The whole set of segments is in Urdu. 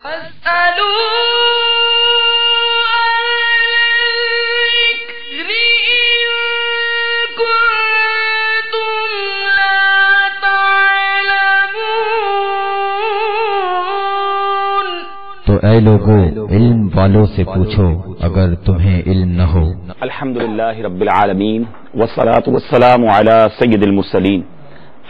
تو اے لوگو علم والوں سے پوچھو اگر تمہیں علم نہ ہو۔ الحمدللہ رب العالمین والصلاة والسلام علی سید المرسلین،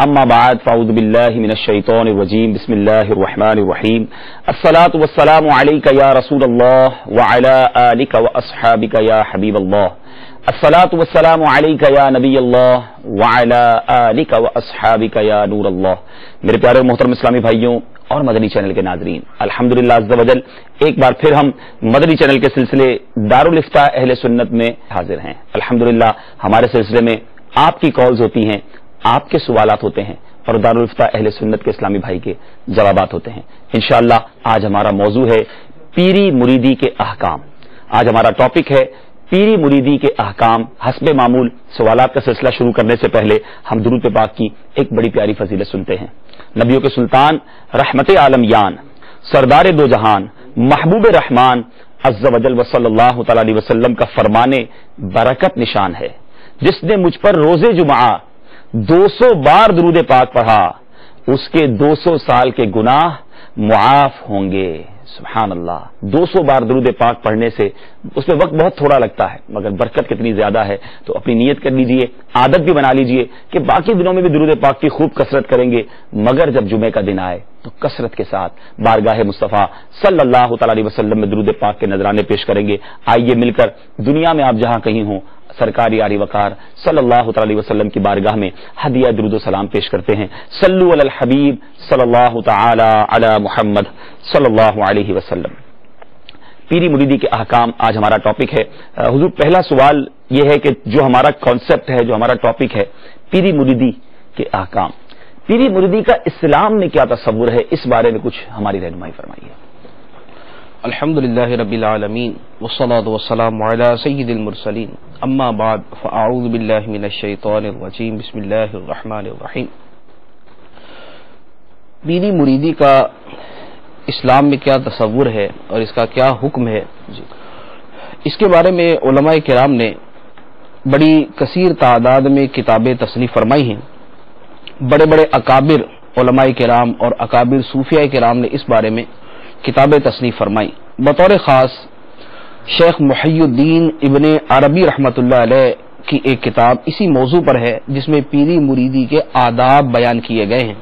اما بعد فاعوذ باللہ من الشیطان الرجیم، بسم اللہ الرحمن الرحیم، الصلاة والسلام علیک یا رسول اللہ وعلی آلک واصحابک یا حبیب اللہ، الصلاة والسلام علیک یا نبی اللہ وعلی آلک واصحابک یا نور اللہ۔ میرے پیارے محترم اسلامی بھائیوں اور مدنی چینل کے ناظرین، الحمدللہ عز و جل ایک بار پھر ہم مدنی چینل کے سلسلے دارالافتاء اہل سنت میں حاضر ہیں۔ الحمدللہ ہمارے سلسلے میں آپ کی کالز ہوتی ہیں، آپ کے سوالات ہوتے ہیں اور دارالافتاء اہل سنت کے اسلامی بھائی کے جوابات ہوتے ہیں۔ انشاءاللہ آج ہمارا موضوع ہے پیری مریدی کے احکام۔ آج ہمارا ٹاپک ہے پیری مریدی کے احکام۔ حسب معمول سوالات کا سلسلہ شروع کرنے سے پہلے ہم درود پاک کی ایک بڑی پیاری فضیلت سنتے ہیں۔ نبیوں کے سلطان، رحمت عالم یان، سردار دو جہان، محبوب رحمان عز و جل و صلی اللہ تعالی علیہ وسلم کا فرمانے برکت نشان ہے، جس نے مجھ پر روز جمعہ 200 بار درود پاک پڑھا، اس کے 200 سال کے گناہ معاف ہوں گے۔ سبحان اللہ، 200 بار درود پاک پڑھنے سے اس میں وقت بہت تھوڑا لگتا ہے مگر برکت کتنی زیادہ ہے۔ تو اپنی نیت کر لیجئے، عادت بھی بنا لیجئے کہ باقی دنوں میں بھی درود پاک کی خوب کثرت کریں گے، مگر جب جمعے کا دن آئے تو کثرت کے ساتھ بارگاہ مصطفیٰ صلی اللہ تعالی علیہ وسلم میں درود پاک کے نذرانے پیش کریں گے۔ آئیے مل کر دنیا میں آپ جہاں کہیں ہوں سرکار یاری وقار صلی اللہ تعالی علیہ وسلم کی بارگاہ میں ہدیہ درود و سلام پیش کرتے ہیں۔ صلو علی الحبیب صلی اللہ تعالی علی محمد صلی اللہ علیہ وسلم۔ پیری مریدی کے احکام آج ہمارا ٹاپک ہے۔ حضور پہلا سوال یہ ہے کہ جو ہمارا کانسیپٹ ہے، جو ہمارا ٹاپک ہے پیری مریدی کے احکام، پیری مریدی کا اسلام میں کیا تصور ہے، اس بارے میں کچھ ہماری رہنمائی فرمائیے۔ الحمدللہ رب العالمین والصلاة والسلام علی سید المرسلین، اما بعد فاعوذ باللہ من الشیطان الرجیم، بسم اللہ الرحمن الرحیم۔ پیری مریدی کا اسلام میں کیا تصور ہے اور اس کا کیا حکم ہے، اس کے بارے میں علماء کرام نے بڑی کثیر تعداد میں کتابیں تصنیف فرمائی ہیں۔ بڑے بڑے اکابر علماء کرام اور اکابر صوفیاء کرام نے اس بارے میں کتابیں تصنیف فرمائی۔ بطور خاص شیخ محی الدین ابن عربی رحمۃ اللہ علیہ کی ایک کتاب اسی موضوع پر ہے جس میں پیری مریدی کے آداب بیان کیے گئے ہیں۔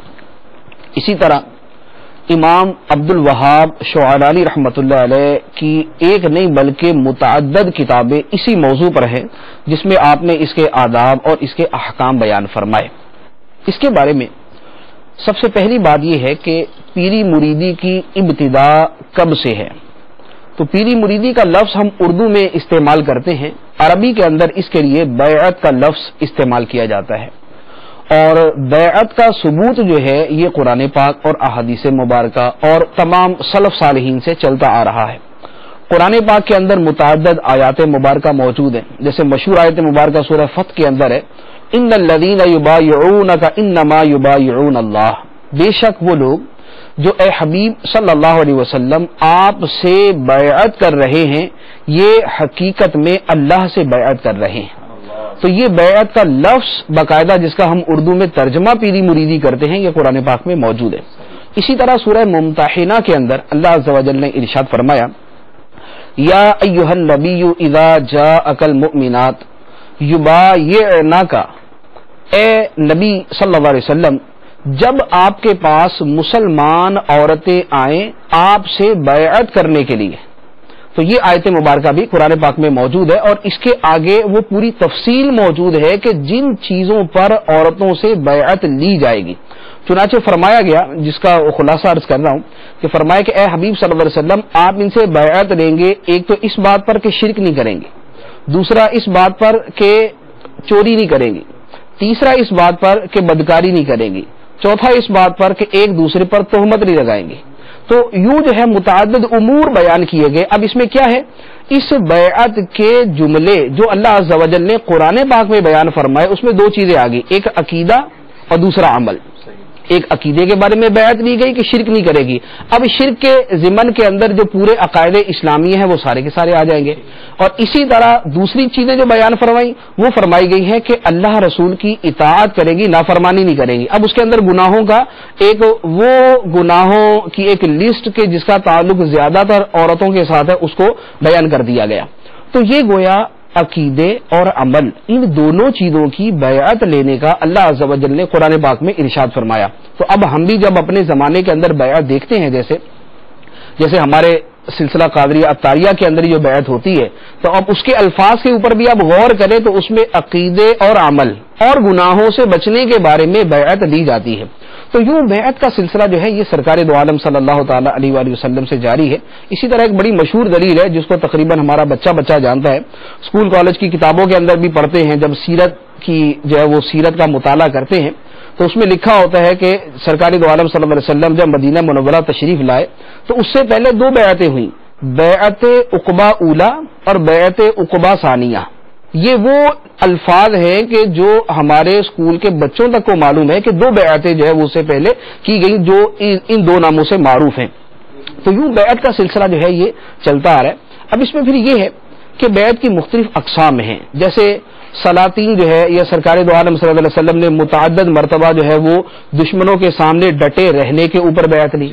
اسی طرح امام عبد الوہاب شعرانی رحمۃ اللہ علیہ کی ایک نہیں بلکہ متعدد کتابیں اسی موضوع پر ہیں جس میں آپ نے اس کے آداب اور اس کے احکام بیان فرمائے۔ اس کے بارے میں سب سے پہلی بات یہ ہے کہ پیری مریدی کی ابتدا کب سے ہے۔ تو پیری مریدی کا لفظ ہم اردو میں استعمال کرتے ہیں، عربی کے اندر اس کے لیے بیعت کا لفظ استعمال کیا جاتا ہے، اور بیعت کا ثبوت جو ہے یہ قرآن پاک اور احادیث مبارکہ اور تمام سلف صالحین سے چلتا آ رہا ہے۔ قرآن پاک کے اندر متعدد آیات مبارکہ موجود ہیں، جیسے مشہور آیت مبارکہ سورہ فتح کے اندر ہے، ان الذین یبایعونک انما یبایعون اللہ، بے شک وہ لوگ جو اے حبیب صلی اللہ علیہ وسلم آپ سے بیعت کر رہے ہیں یہ حقیقت میں اللہ سے بیعت کر رہے ہیں۔ تو یہ بیعت کا لفظ باقاعدہ جس کا ہم اردو میں ترجمہ پیری مریدی کرتے ہیں یہ قرآن پاک میں موجود ہے۔ اسی طرح سورہ ممتحنہ کے اندر اللہ عز و جل نے ارشاد فرمایا، یا ایھا النبی اذا جاءک المؤمنات یبایعنک، اے نبی صلی اللہ علیہ وسلم جب آپ کے پاس مسلمان عورتیں آئیں آپ سے بیعت کرنے کے لیے۔ تو یہ آیت مبارکہ بھی قرآن پاک میں موجود ہے اور اس کے آگے وہ پوری تفصیل موجود ہے کہ جن چیزوں پر عورتوں سے بیعت لی جائے گی۔ چنانچہ فرمایا گیا، جس کا خلاصہ عرض کر رہا ہوں، کہ فرمایا کہ اے حبیب صلی اللہ علیہ وسلم آپ ان سے بیعت لیں گے، ایک تو اس بات پر کہ شرک نہیں کریں گے، دوسرا اس بات پر کہ چوری نہیں کریں گی، تیسرا اس بات پر کہ بدکاری نہیں کریں گی، چوتھا اس بات پر کہ ایک دوسرے پر تہمت نہیں لگائیں گے۔ تو یوں جو ہے متعدد امور بیان کیے گئے۔ اب اس میں کیا ہے، اس بیعت کے جملے جو اللہ عز و جل نے قرآن پاک میں بیان فرمائے اس میں دو چیزیں آ گئی، ایک عقیدہ اور دوسرا عمل۔ ایک عقیدے کے بارے میں بیعت لی گئی کہ شرک نہیں کرے گی. اب شرک کے ضمن کے اندر جو پورے عقائد اسلامی ہیں وہ سارے کے سارے آ جائیں گے. اور اسی طرح دوسری چیزیں جو بیان فرمائی وہ فرمائی گئی ہیں کہ اللہ رسول کی اطاعت کرے گی, نافرمانی نہیں کرے گی. اب اس کے اندر گناہوں کا ایک وہ گناہوں کی ایک لسٹ کے جس کا تعلق زیادہ تر عورتوں کے ساتھ ہے اس کو بیان کر دیا گیا. تو یہ گویا عقیدے اور عمل ان دونوں چیزوں کی بیعت لینے کا اللہ عز و جل نے قرآن پاک میں ارشاد فرمایا. تو اب ہم بھی جب اپنے زمانے کے اندر بیعت دیکھتے ہیں, جیسے ہمارے سلسلہ قادریہ اطاریہ کے اندر جو بیعت ہوتی ہے, تو اب اس کے الفاظ کے اوپر بھی آپ غور کریں تو اس میں عقیدے اور عمل اور گناہوں سے بچنے کے بارے میں بیعت لی جاتی ہے. تو یوں بیعت کا سلسلہ جو ہے یہ سرکار دو عالم صلی اللہ تعالی علیہ وآلہ وسلم سے جاری ہے. اسی طرح ایک بڑی مشہور دلیل ہے جس کو تقریباً ہمارا بچہ جانتا ہے, اسکول کالج کی کتابوں کے اندر بھی پڑھتے ہیں. جب سیرت کی جو ہے وہ سیرت کا مطالعہ کرتے ہیں تو اس میں لکھا ہوتا ہے کہ سرکار دو عالم صلی اللہ علیہ وسلم جب مدینہ منورہ تشریف لائے تو اس سے پہلے 2 بیعتیں ہوئیں, بیعت عقبہ اولا اور بیعت عقبہ ثانیہ. یہ وہ الفاظ ہیں کہ جو ہمارے اسکول کے بچوں تک کو معلوم ہے کہ 2 بیعتیں جو ہے وہ اس سے پہلے کی گئی جو ان 2 ناموں سے معروف ہیں. تو یوں بیعت کا سلسلہ جو ہے یہ چلتا آ رہا ہے. اب اس میں پھر یہ ہے کہ بیعت کی مختلف اقسام ہیں. جیسے سلاطین جو ہے یا سرکار دو عالم صلی اللہ علیہ وسلم نے متعدد مرتبہ جو ہے وہ دشمنوں کے سامنے ڈٹے رہنے کے اوپر بیعت لی,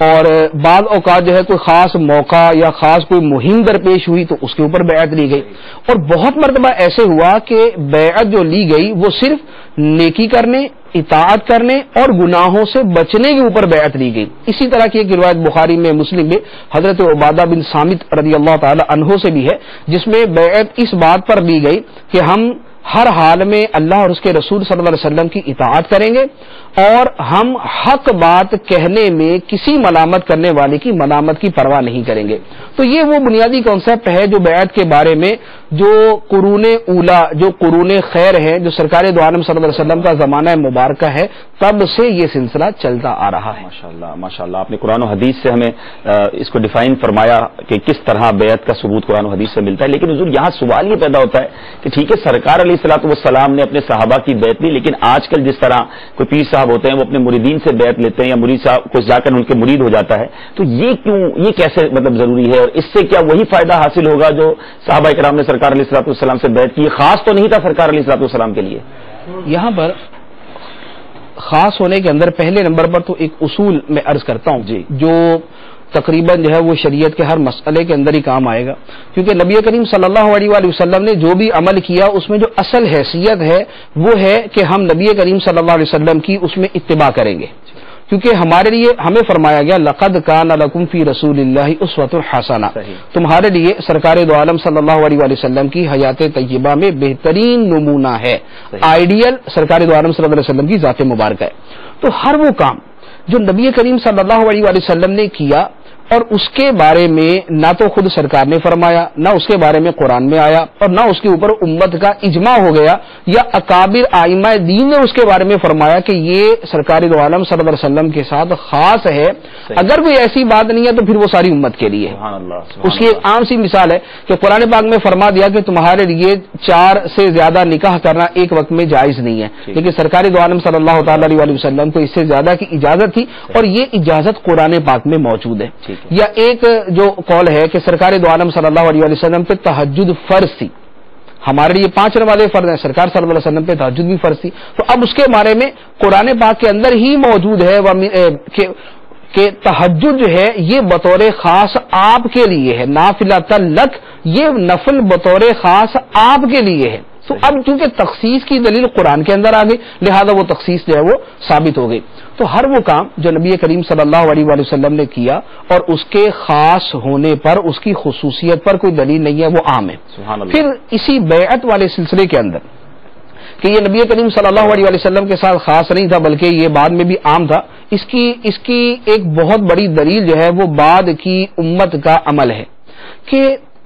اور بعض اوقات جو ہے کوئی خاص موقع یا خاص کوئی مہم درپیش ہوئی تو اس کے اوپر بیعت لی گئی. اور بہت مرتبہ ایسے ہوا کہ بیعت جو لی گئی وہ صرف نیکی کرنے, اطاعت کرنے اور گناہوں سے بچنے کے اوپر بیعت لی گئی. اسی طرح کی ایک روایت بخاری میں مسلم میں حضرت عبادہ بن صامت رضی اللہ تعالی عنہ سے بھی ہے جس میں بیعت اس بات پر لی گئی کہ ہم ہر حال میں اللہ اور اس کے رسول صلی اللہ علیہ وسلم کی اطاعت کریں گے اور ہم حق بات کہنے میں کسی ملامت کرنے والے کی ملامت کی پرواہ نہیں کریں گے. تو یہ وہ بنیادی کانسیپٹ ہے جو بیعت کے بارے میں جو قرون اولا, جو قرون خیر ہے, جو سرکار دو عالم صلی اللہ علیہ وسلم کا زمانہ مبارکہ ہے, تب سے یہ سلسلہ چلتا آ رہا ہے. ماشاءاللہ آپ نے قرآن و حدیث سے ہمیں اس کو ڈیفائن فرمایا کہ کس طرح بیعت کا ثبوت قرآن و حدیث سے ملتا ہے. لیکن حضور یہاں سوال یہ پیدا ہوتا ہے کہ ٹھیک ہے سرکار علیہ الصلوۃ والسلام نے اپنے صحابہ کی بیعت لی, لیکن آج کل جس طرح کوئی پیر صاحب ہوتے ہیں وہ اپنے مریدین سے بیعت لیتے ہیں یا مرید صاحب کو جا کر ان کے مرید ہو جاتا ہے, تو یہ کیوں, یہ کیسے مطلب ضروری ہے, اور اس سے کیا وہی فائدہ حاصل ہوگا جو صحابہ کرام نے سرکار علیہ الصلوۃ والسلام سے بیعت کی؟ خاص تو نہیں تھا سرکار علیہ الصلوۃ والسلام کے لیے. یہاں پر خاص ہونے کے اندر پہلے نمبر پر تو ایک اصول میں عرض کرتا ہوں جی, جو تقریباً جو ہے وہ شریعت کے ہر مسئلے کے اندر ہی کام آئے گا, کیونکہ نبی کریم صلی اللہ علیہ وآلہ وسلم نے جو بھی عمل کیا اس میں جو اصل حیثیت ہے وہ ہے کہ ہم نبی کریم صلی اللہ علیہ وسلم کی اس میں اتباع کریں گے. کیونکہ ہمارے لیے ہمیں فرمایا گیا لقد کان لکم فی رسول اللہ اسوۃ حسنہ, تمہارے لیے سرکار دو عالم صلی اللہ علیہ وآلہ وسلم کی حیات طیبہ میں بہترین نمونہ ہے, آئیڈیل سرکار دو عالم صلی اللہ علیہ وسلم کی ذات مبارکہ ہے. تو ہر وہ کام جو نبی کریم صلی اللہ علیہ وآلہ وسلم نے کیا اور اس کے بارے میں نہ تو خود سرکار نے فرمایا, نہ اس کے بارے میں قرآن میں آیا, اور نہ اس کے اوپر امت کا اجماع ہو گیا یا اکابر ائمہ دین نے اس کے بارے میں فرمایا کہ یہ سرکار دو عالم صلی اللہ علیہ وسلم کے ساتھ خاص ہے. اگر کوئی ایسی بات نہیں ہے تو پھر وہ ساری امت کے لیے ہے. اس کی ایک عام سی مثال ہے کہ قرآن پاک میں فرما دیا کہ تمہارے لیے 4 سے زیادہ نکاح کرنا ایک وقت میں جائز نہیں ہے, لیکن سرکار دو عالم صلی اللہ تعالی علیہ وسلم کو اس سے زیادہ کی اجازت تھی, اور یہ اجازت قرآن پاک میں موجود ہے. یا ایک جو قول ہے کہ سرکار دو عالم صلی اللہ علیہ وسلم پہ تہجد فرض تھی, ہمارے لیے 5 نمازیں فرض ہیں, سرکار صلی اللہ علیہ وسلم پہ تہجد بھی فرض تھی. تو اب اس کے بارے میں قرآن پاک کے اندر ہی موجود ہے کہ تہجد جو ہے یہ بطور خاص آپ کے لیے ہے, نافلۃ لک, یہ نفل بطور خاص آپ کے لیے ہے. تو اب چونکہ تخصیص کی دلیل قرآن کے اندر آ گئی لہذا وہ تخصیص جو ہے وہ ثابت ہو گئی. تو ہر وہ کام جو نبی کریم صلی اللہ علیہ وآلہ وسلم نے کیا اور اس کے خاص ہونے پر, اس کی خصوصیت پر کوئی دلیل نہیں ہے, وہ عام ہے. پھر اسی بیعت والے سلسلے کے اندر کہ یہ نبی کریم صلی اللہ علیہ وآلہ وسلم کے ساتھ خاص نہیں تھا بلکہ یہ بعد میں بھی عام تھا, اس کی ایک بہت بڑی دلیل جو ہے وہ بعد کی امت کا عمل ہے کہ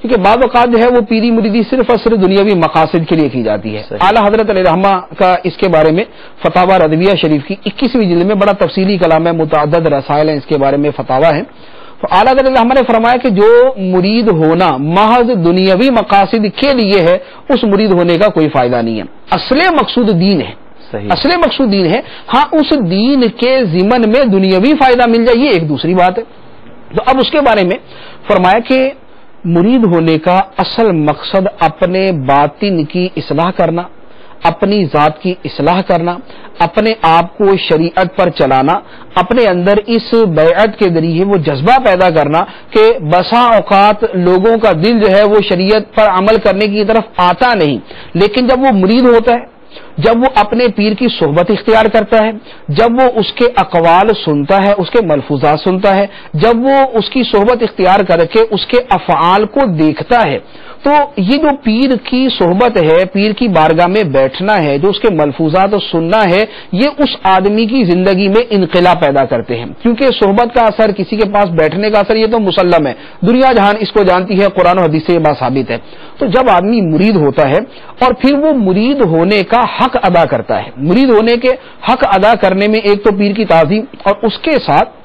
کیونکہ بعض اوقات جو ہے وہ پیری مریدی صرف اور صرف دنیاوی مقاصد کے لیے کی جاتی ہے. اعلیٰ حضرت علیہ رحمہ کا اس کے بارے میں فتاوی رضویہ شریف کی 21ویں جلد میں بڑا تفصیلی کلام ہے, متعدد رسائل ہیں اس کے بارے میں, فتاوی ہیں. تو اعلیٰ حضرت رحمہ نے فرمایا کہ جو مرید ہونا محض دنیاوی مقاصد کے لیے ہے اس مرید ہونے کا کوئی فائدہ نہیں ہے. اصل مقصود دین ہے, اصل مقصود دین ہے. ہاں اس دین کے ضمن میں دنیاوی فائدہ مل جائے یہ ایک دوسری بات ہے. تو اب اس کے بارے میں فرمایا کہ مرید ہونے کا اصل مقصد اپنے باطن کی اصلاح کرنا, اپنی ذات کی اصلاح کرنا, اپنے آپ کو شریعت پر چلانا, اپنے اندر اس بیعت کے ذریعے وہ جذبہ پیدا کرنا کہ بسا اوقات لوگوں کا دل جو ہے وہ شریعت پر عمل کرنے کی طرف آتا نہیں, لیکن جب وہ مرید ہوتا ہے, جب وہ اپنے پیر کی صحبت اختیار کرتا ہے, جب وہ اس کے اقوال سنتا ہے, اس کے ملفوظات سنتا ہے, جب وہ اس کی صحبت اختیار کر کے اس کے افعال کو دیکھتا ہے, تو یہ جو پیر کی صحبت ہے, پیر کی بارگاہ میں بیٹھنا ہے, جو اس کے ملفوظات سننا ہے, یہ اس آدمی کی زندگی میں انقلاب پیدا کرتے ہیں. کیونکہ صحبت کا اثر, کسی کے پاس بیٹھنے کا اثر یہ تو مسلم ہے, دنیا جہان اس کو جانتی ہے, قرآن و حدیث سے یہ بات ثابت ہے. تو جب آدمی مرید ہوتا ہے اور پھر وہ مرید ہونے کا حق ادا کرتا ہے, مرید ہونے کے حق ادا کرنے میں ایک تو پیر کی تعظیم اور اس کے ساتھ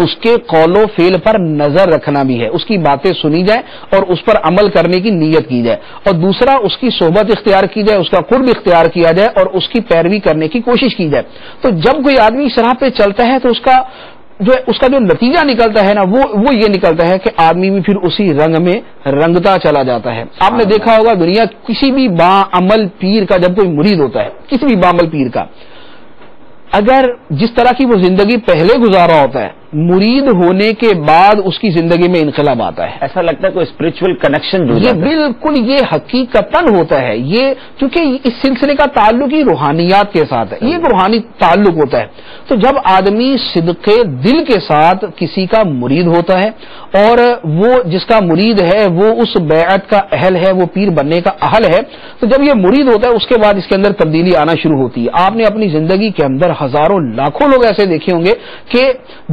اس کے قول و فعل پر نظر رکھنا بھی ہے, اس کی باتیں سنی جائیں اور اس پر عمل کرنے کی نیت کی جائے, اور دوسرا اس کی صحبت اختیار کی جائے, اس کا قرب اختیار کیا جائے اور اس کی پیروی کرنے کی کوشش کی جائے. تو جب کوئی آدمی اس راہ پہ چلتا ہے تو اس کا جو نتیجہ نکلتا ہے نا وہ یہ نکلتا ہے کہ آدمی بھی پھر اسی رنگ میں رنگتا چلا جاتا ہے. آپ نے دیکھا ہوگا دنیا کسی بھی با عمل پیر کا جب کوئی مرید ہوتا ہے, کسی بھی با عمل پیر کا, اگر جس طرح کی وہ زندگی پہلے گزارا ہوتا ہے, مرید ہونے کے بعد اس کی زندگی میں انقلاب آتا ہے. ایسا لگتا ہے کوئی اسپرچل کنیکشن یہ بالکل یہ حقیقتاً ہوتا ہے, یہ کیونکہ اس سلسلے کا تعلق ہی روحانیات کے ساتھ ہے, یہ ایک روحانی تعلق ہوتا ہے. تو جب آدمی صدق دل کے ساتھ کسی کا مرید ہوتا ہے اور وہ جس کا مرید ہے وہ اس بیعت کا اہل ہے, وہ پیر بننے کا اہل ہے, تو جب یہ مرید ہوتا ہے اس کے بعد اس کے اندر تبدیلی آنا شروع ہوتی ہے. آپ نے اپنی زندگی کے اندر ہزاروں لاکھوں لوگ ایسے دیکھے ہوں گے کہ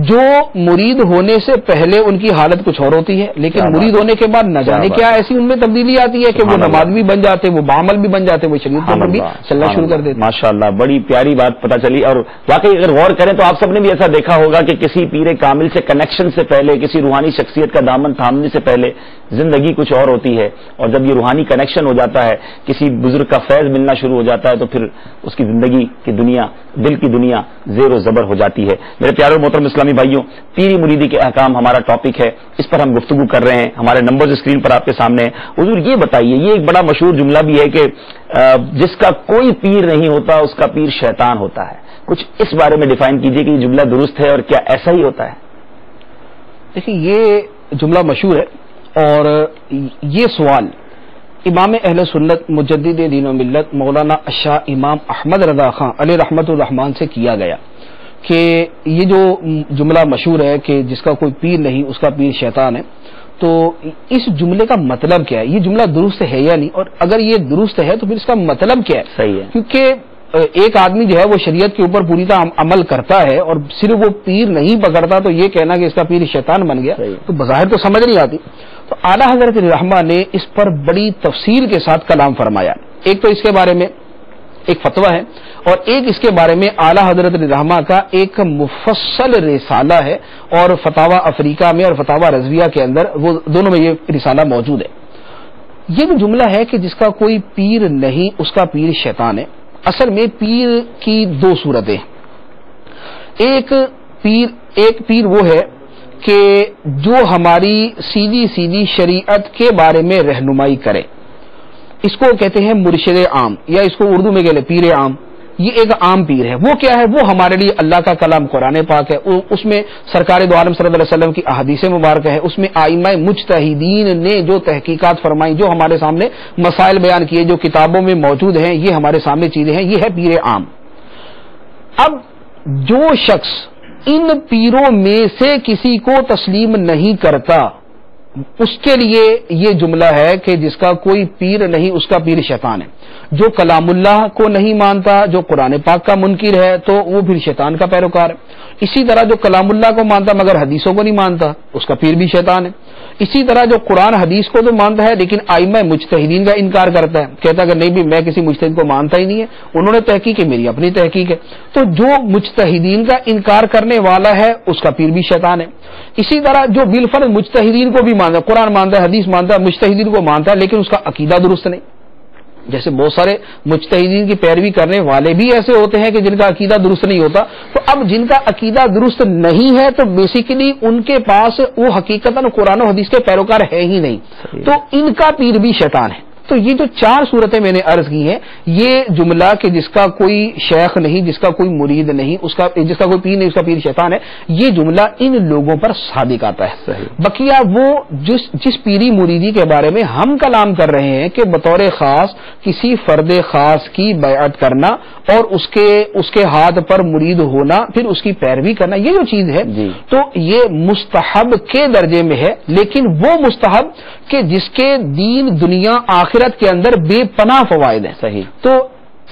جو مرید ہونے سے پہلے ان کی حالت کچھ اور ہوتی ہے, لیکن مرید ہونے کے بعد نہ جانے کیا ایسی ان میں تبدیلی آتی ہے کہ وہ نماز بھی بن جاتے, وہ بعمل بھی بن جاتے, وہ شریعت پر بھی چلنا شروع کر دیتے. ماشاءاللہ بڑی پیاری بات پتہ چلی. اور واقعی اگر غور کریں تو آپ سب نے بھی ایسا دیکھا ہوگا کہ کسی پیر کامل سے کنیکشن سے پہلے, کسی روحانی شخصیت کا دامن تھامنے سے پہلے زندگی کچھ اور ہوتی ہے, اور جب یہ روحانی کنیکشن ہو جاتا ہے, کسی بزرگ کا فیض ملنا شروع ہو جاتا ہے, تو پھر اس کی زندگی کی دنیا, دل کی دنیا زیر و زبر ہو جاتی ہے. میرے پیارے اور محترم اسلامی بھائیوں, پیری مریدی کے احکام ہمارا ٹاپک ہے, اس پر ہم گفتگو کر رہے ہیں. ہمارے نمبرز اسکرین پر آپ کے سامنے ہیں. حضور یہ بتائیے, یہ ایک بڑا مشہور جملہ بھی ہے کہ جس کا کوئی پیر نہیں ہوتا اس کا پیر شیطان ہوتا ہے. کچھ اس بارے میں ڈیفائن کیجئے کہ یہ جملہ درست ہے اور کیا ایسا ہی ہوتا ہے؟ دیکھیے یہ جملہ مشہور ہے اور یہ سوال امام اہل سنت مجدد دین و ملت مولانا شاہ امام احمد رضا خان علیہ رحمت الرحمان سے کیا گیا کہ یہ جو جملہ مشہور ہے کہ جس کا کوئی پیر نہیں اس کا پیر شیطان ہے, تو اس جملے کا مطلب کیا ہے, یہ جملہ درست ہے یا نہیں, اور اگر یہ درست ہے تو پھر اس کا مطلب کیا ہے. صحیح ہے, کیونکہ ایک آدمی جو ہے وہ شریعت کے اوپر پوری طرح عمل کرتا ہے اور صرف وہ پیر نہیں پکڑتا تو یہ کہنا کہ اس کا پیر شیطان بن گیا تو بظاہر تو سمجھ نہیں آتی. تو اعلیٰ حضرت رحمہ نے اس پر بڑی تفصیل کے ساتھ کلام فرمایا. ایک تو اس کے بارے میں ایک فتویٰ ہے اور ایک اس کے بارے میں اعلیٰ حضرت رحمہ کا ایک مفصل رسالہ ہے, اور فتاوی افریقہ میں اور فتاوی رضویہ کے اندر وہ دونوں میں یہ رسالہ موجود ہے. یہ جو جملہ ہے کہ جس کا کوئی پیر نہیں اس کا پیر شیطان ہے, اصل میں پیر کی دو صورتیں. ایک پیر وہ ہے کہ جو ہماری سیدھی شریعت کے بارے میں رہنمائی کرے, اس کو کہتے ہیں مرشد عام, یا اس کو اردو میں کہتے ہیں پیر عام. یہ ایک عام پیر ہے. وہ کیا ہے, وہ ہمارے لیے اللہ کا کلام قرآن پاک ہے, اس میں سرکار دو عالم صلی اللہ علیہ وسلم کی احادیث مبارکہ ہے, اس میں ائمہ مجتہدین نے جو تحقیقات فرمائی, جو ہمارے سامنے مسائل بیان کیے, جو کتابوں میں موجود ہیں, یہ ہمارے سامنے چیزیں ہیں, یہ ہے پیر عام. اب جو شخص ان پیروں میں سے کسی کو تسلیم نہیں کرتا اس کے لیے یہ جملہ ہے کہ جس کا کوئی پیر نہیں اس کا پیر شیطان ہے. جو کلام اللہ کو نہیں مانتا، جو قرآن پاک کا منکر ہے، تو وہ پھر شیطان کا پیروکار ہے. اسی طرح جو کلام اللہ کو مانتا مگر حدیثوں کو نہیں مانتا، اس کا پیر بھی شیطان ہے. اسی طرح جو قرآن حدیث کو تو مانتا ہے لیکن ائمہ مجتہدین کا انکار کرتا ہے، کہتا ہے کہ نہیں بھی میں کسی مجتہد کو مانتا ہی نہیں ہے، انہوں نے تحقیق ہے، میری اپنی تحقیق ہے. تو جو مجتہدین کا انکار کرنے والا ہے اس کا پیر بھی شیطان ہے. اسی طرح جو بالفرض مجتہدین کو بھی مانتا ہے، قرآن مانتا ہے، حدیث مانتا ہے، مجتہدین کو مانتا ہے لیکن اس کا عقیدہ درست نہیں. جیسے بہت سارے مجتہدین کی پیروی کرنے والے بھی ایسے ہوتے ہیں کہ جن کا عقیدہ درست نہیں ہوتا. تو اب جن کا عقیدہ درست نہیں ہے تو بیسیکلی ان کے پاس وہ حقیقتاً قرآن و حدیث کے پیروکار ہے ہی نہیں، تو ان کا پیر بھی شیطان ہے. تو یہ جو 4 صورتیں میں نے عرض کی ہیں، یہ جملہ کہ جس کا کوئی شیخ نہیں، جس کا کوئی مرید نہیں، جس کا کوئی پیر نہیں، اس کا پیر شیطان ہے، یہ جملہ ان لوگوں پر صادق آتا ہے. بقیہ وہ جس پیری مریدی کے بارے میں ہم کلام کر رہے ہیں کہ بطور خاص کسی فرد خاص کی بیعت کرنا اور اس کے ہاتھ پر مرید ہونا، پھر اس کی پیروی کرنا، یہ جو چیز ہے تو یہ مستحب کے درجے میں ہے، لیکن وہ مستحب کہ جس کے دین دنیا آخرت کے اندر بے پناہ فوائد ہیں. صحیح. تو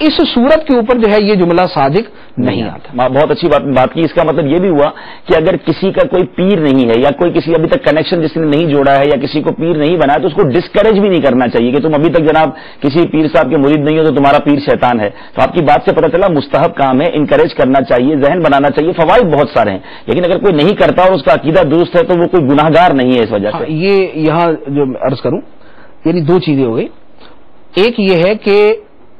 اس صورت کے اوپر جو ہے یہ جملہ صادق نہیں آتا. بہت اچھی بات کی. اس کا مطلب یہ بھی ہوا کہ اگر کسی کا کوئی پیر نہیں ہے یا کوئی کسی ابھی تک کنیکشن جس نے نہیں جوڑا ہے یا کسی کو پیر نہیں بنایا تو اس کو ڈسکریج بھی نہیں کرنا چاہیے کہ تم ابھی تک جناب کسی پیر صاحب کے مرید نہیں ہو تو تمہارا پیر شیطان ہے. تو آپ کی بات سے پتہ چلا مستحب کام ہے، انکریج کرنا چاہیے، ذہن بنانا چاہیے، فوائد بہت سارے ہیں. لیکن اگر کوئی نہیں کرتا اور اس کا عقیدہ درست ہے تو وہ کوئی گناہ گار نہیں ہے اس وجہ سے. یہ یہاں جو عرض کروں یعنی 2 چیزیں ہو گئی. ایک یہ ہے کہ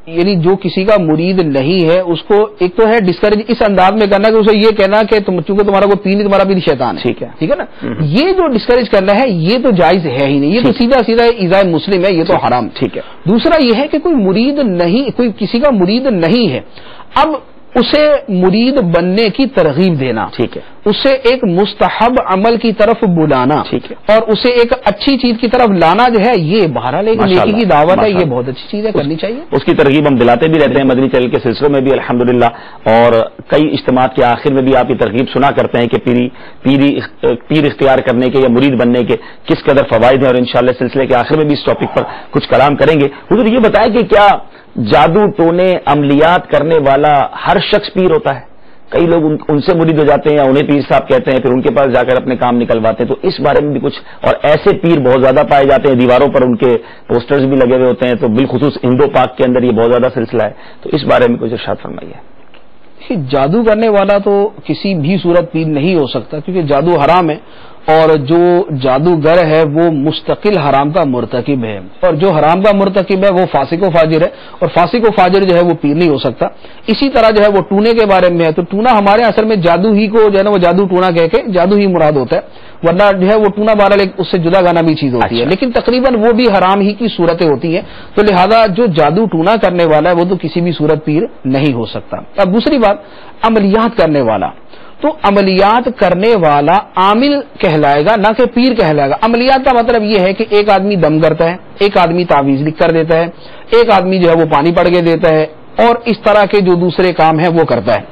یعنی جو کسی کا مرید نہیں ہے اس کو ایک تو ہے ڈسکریج اس انداز میں کرنا کہ اسے یہ کہنا کہ چونکہ تمہارا کوئی پیر نہیں تمہارا پیر شیطان ہے. ٹھیک ہے نا. یہ جو ڈسکریج کرنا ہے یہ تو جائز ہے ہی نہیں، یہ تو سیدھا ایذاء مسلم ہے، یہ تو حرام. ٹھیک ہے. دوسرا یہ ہے کہ کوئی مرید نہیں، کوئی کسی کا مرید نہیں ہے، اب اسے مرید بننے کی ترغیب دینا، ٹھیک ہے، اسے ایک مستحب عمل کی طرف بلانا، ٹھیک ہے، اور اسے ایک اچھی چیز کی طرف لانا جو ہے یہ بہرحال ایک نیکی کی دعوت ہے، یہ بہت اچھی چیز ہے، کرنی چاہیے. اس کی ترغیب ہم دلاتے بھی رہتے ہیں مدنی چینل کے سلسلوں میں بھی الحمدللہ، اور کئی اجتماعات کے آخر میں بھی آپ یہ ترغیب سنا کرتے ہیں کہ پیر اختیار کرنے کے یا مرید بننے کے کس قدر فوائد ہیں، اور انشاءاللہ سلسلے کے آخر میں بھی اس ٹاپک پر کچھ کلام کریں گے. حضور یہ بتائیں کہ کیا جادو ٹونے عملیات کرنے والا ہر شخص پیر ہوتا ہے؟ کئی لوگ ان سے مرید ہو جاتے ہیں یا انہیں پیر صاحب کہتے ہیں، پھر ان کے پاس جا کر اپنے کام نکلواتے ہیں. تو اس بارے میں بھی کچھ، اور ایسے پیر بہت زیادہ پائے جاتے ہیں، دیواروں پر ان کے پوسٹرز بھی لگے ہوئے ہوتے ہیں، تو بالخصوص ہندو پاک کے اندر یہ بہت زیادہ سلسلہ ہے. تو اس بارے میں کچھ ارشاد فرمائیے. جادو کرنے والا تو کسی بھی صورت پیر نہیں ہو سکتا، کیونکہ جادو حرام ہے، اور جو جادوگر ہے وہ مستقل حرام کا مرتکب ہے، اور جو حرام کا مرتکب ہے وہ فاسق و فاجر ہے، اور فاسق و فاجر جو ہے وہ پیر نہیں ہو سکتا. اسی طرح جو ہے وہ ٹونے کے بارے میں ہے، تو ٹونا ہمارے اصل میں جادو ہی کو جو ہے نا وہ جادو ٹونا کہہ کے جادو ہی مراد ہوتا ہے، ورنہ جو ہے وہ ٹونا بہرحال اس سے جدا گانا بھی چیز ہوتی ہے، لیکن تقریباً وہ بھی حرام ہی کی صورتیں ہوتی ہیں. تو لہذا جو جادو ٹونا کرنے والا ہے وہ تو کسی بھی صورت پیر نہیں ہو سکتا. اب دوسری بات، عملیات کرنے والا، تو عملیات کرنے والا عامل کہلائے گا نہ کہ پیر کہلائے گا. عملیات کا مطلب یہ ہے کہ ایک آدمی دم کرتا ہے، ایک آدمی تعویذ لکھ کر دیتا ہے، ایک آدمی جو ہے وہ پانی پڑھ کے دیتا ہے، اور اس طرح کے جو دوسرے کام ہیں وہ کرتا ہے.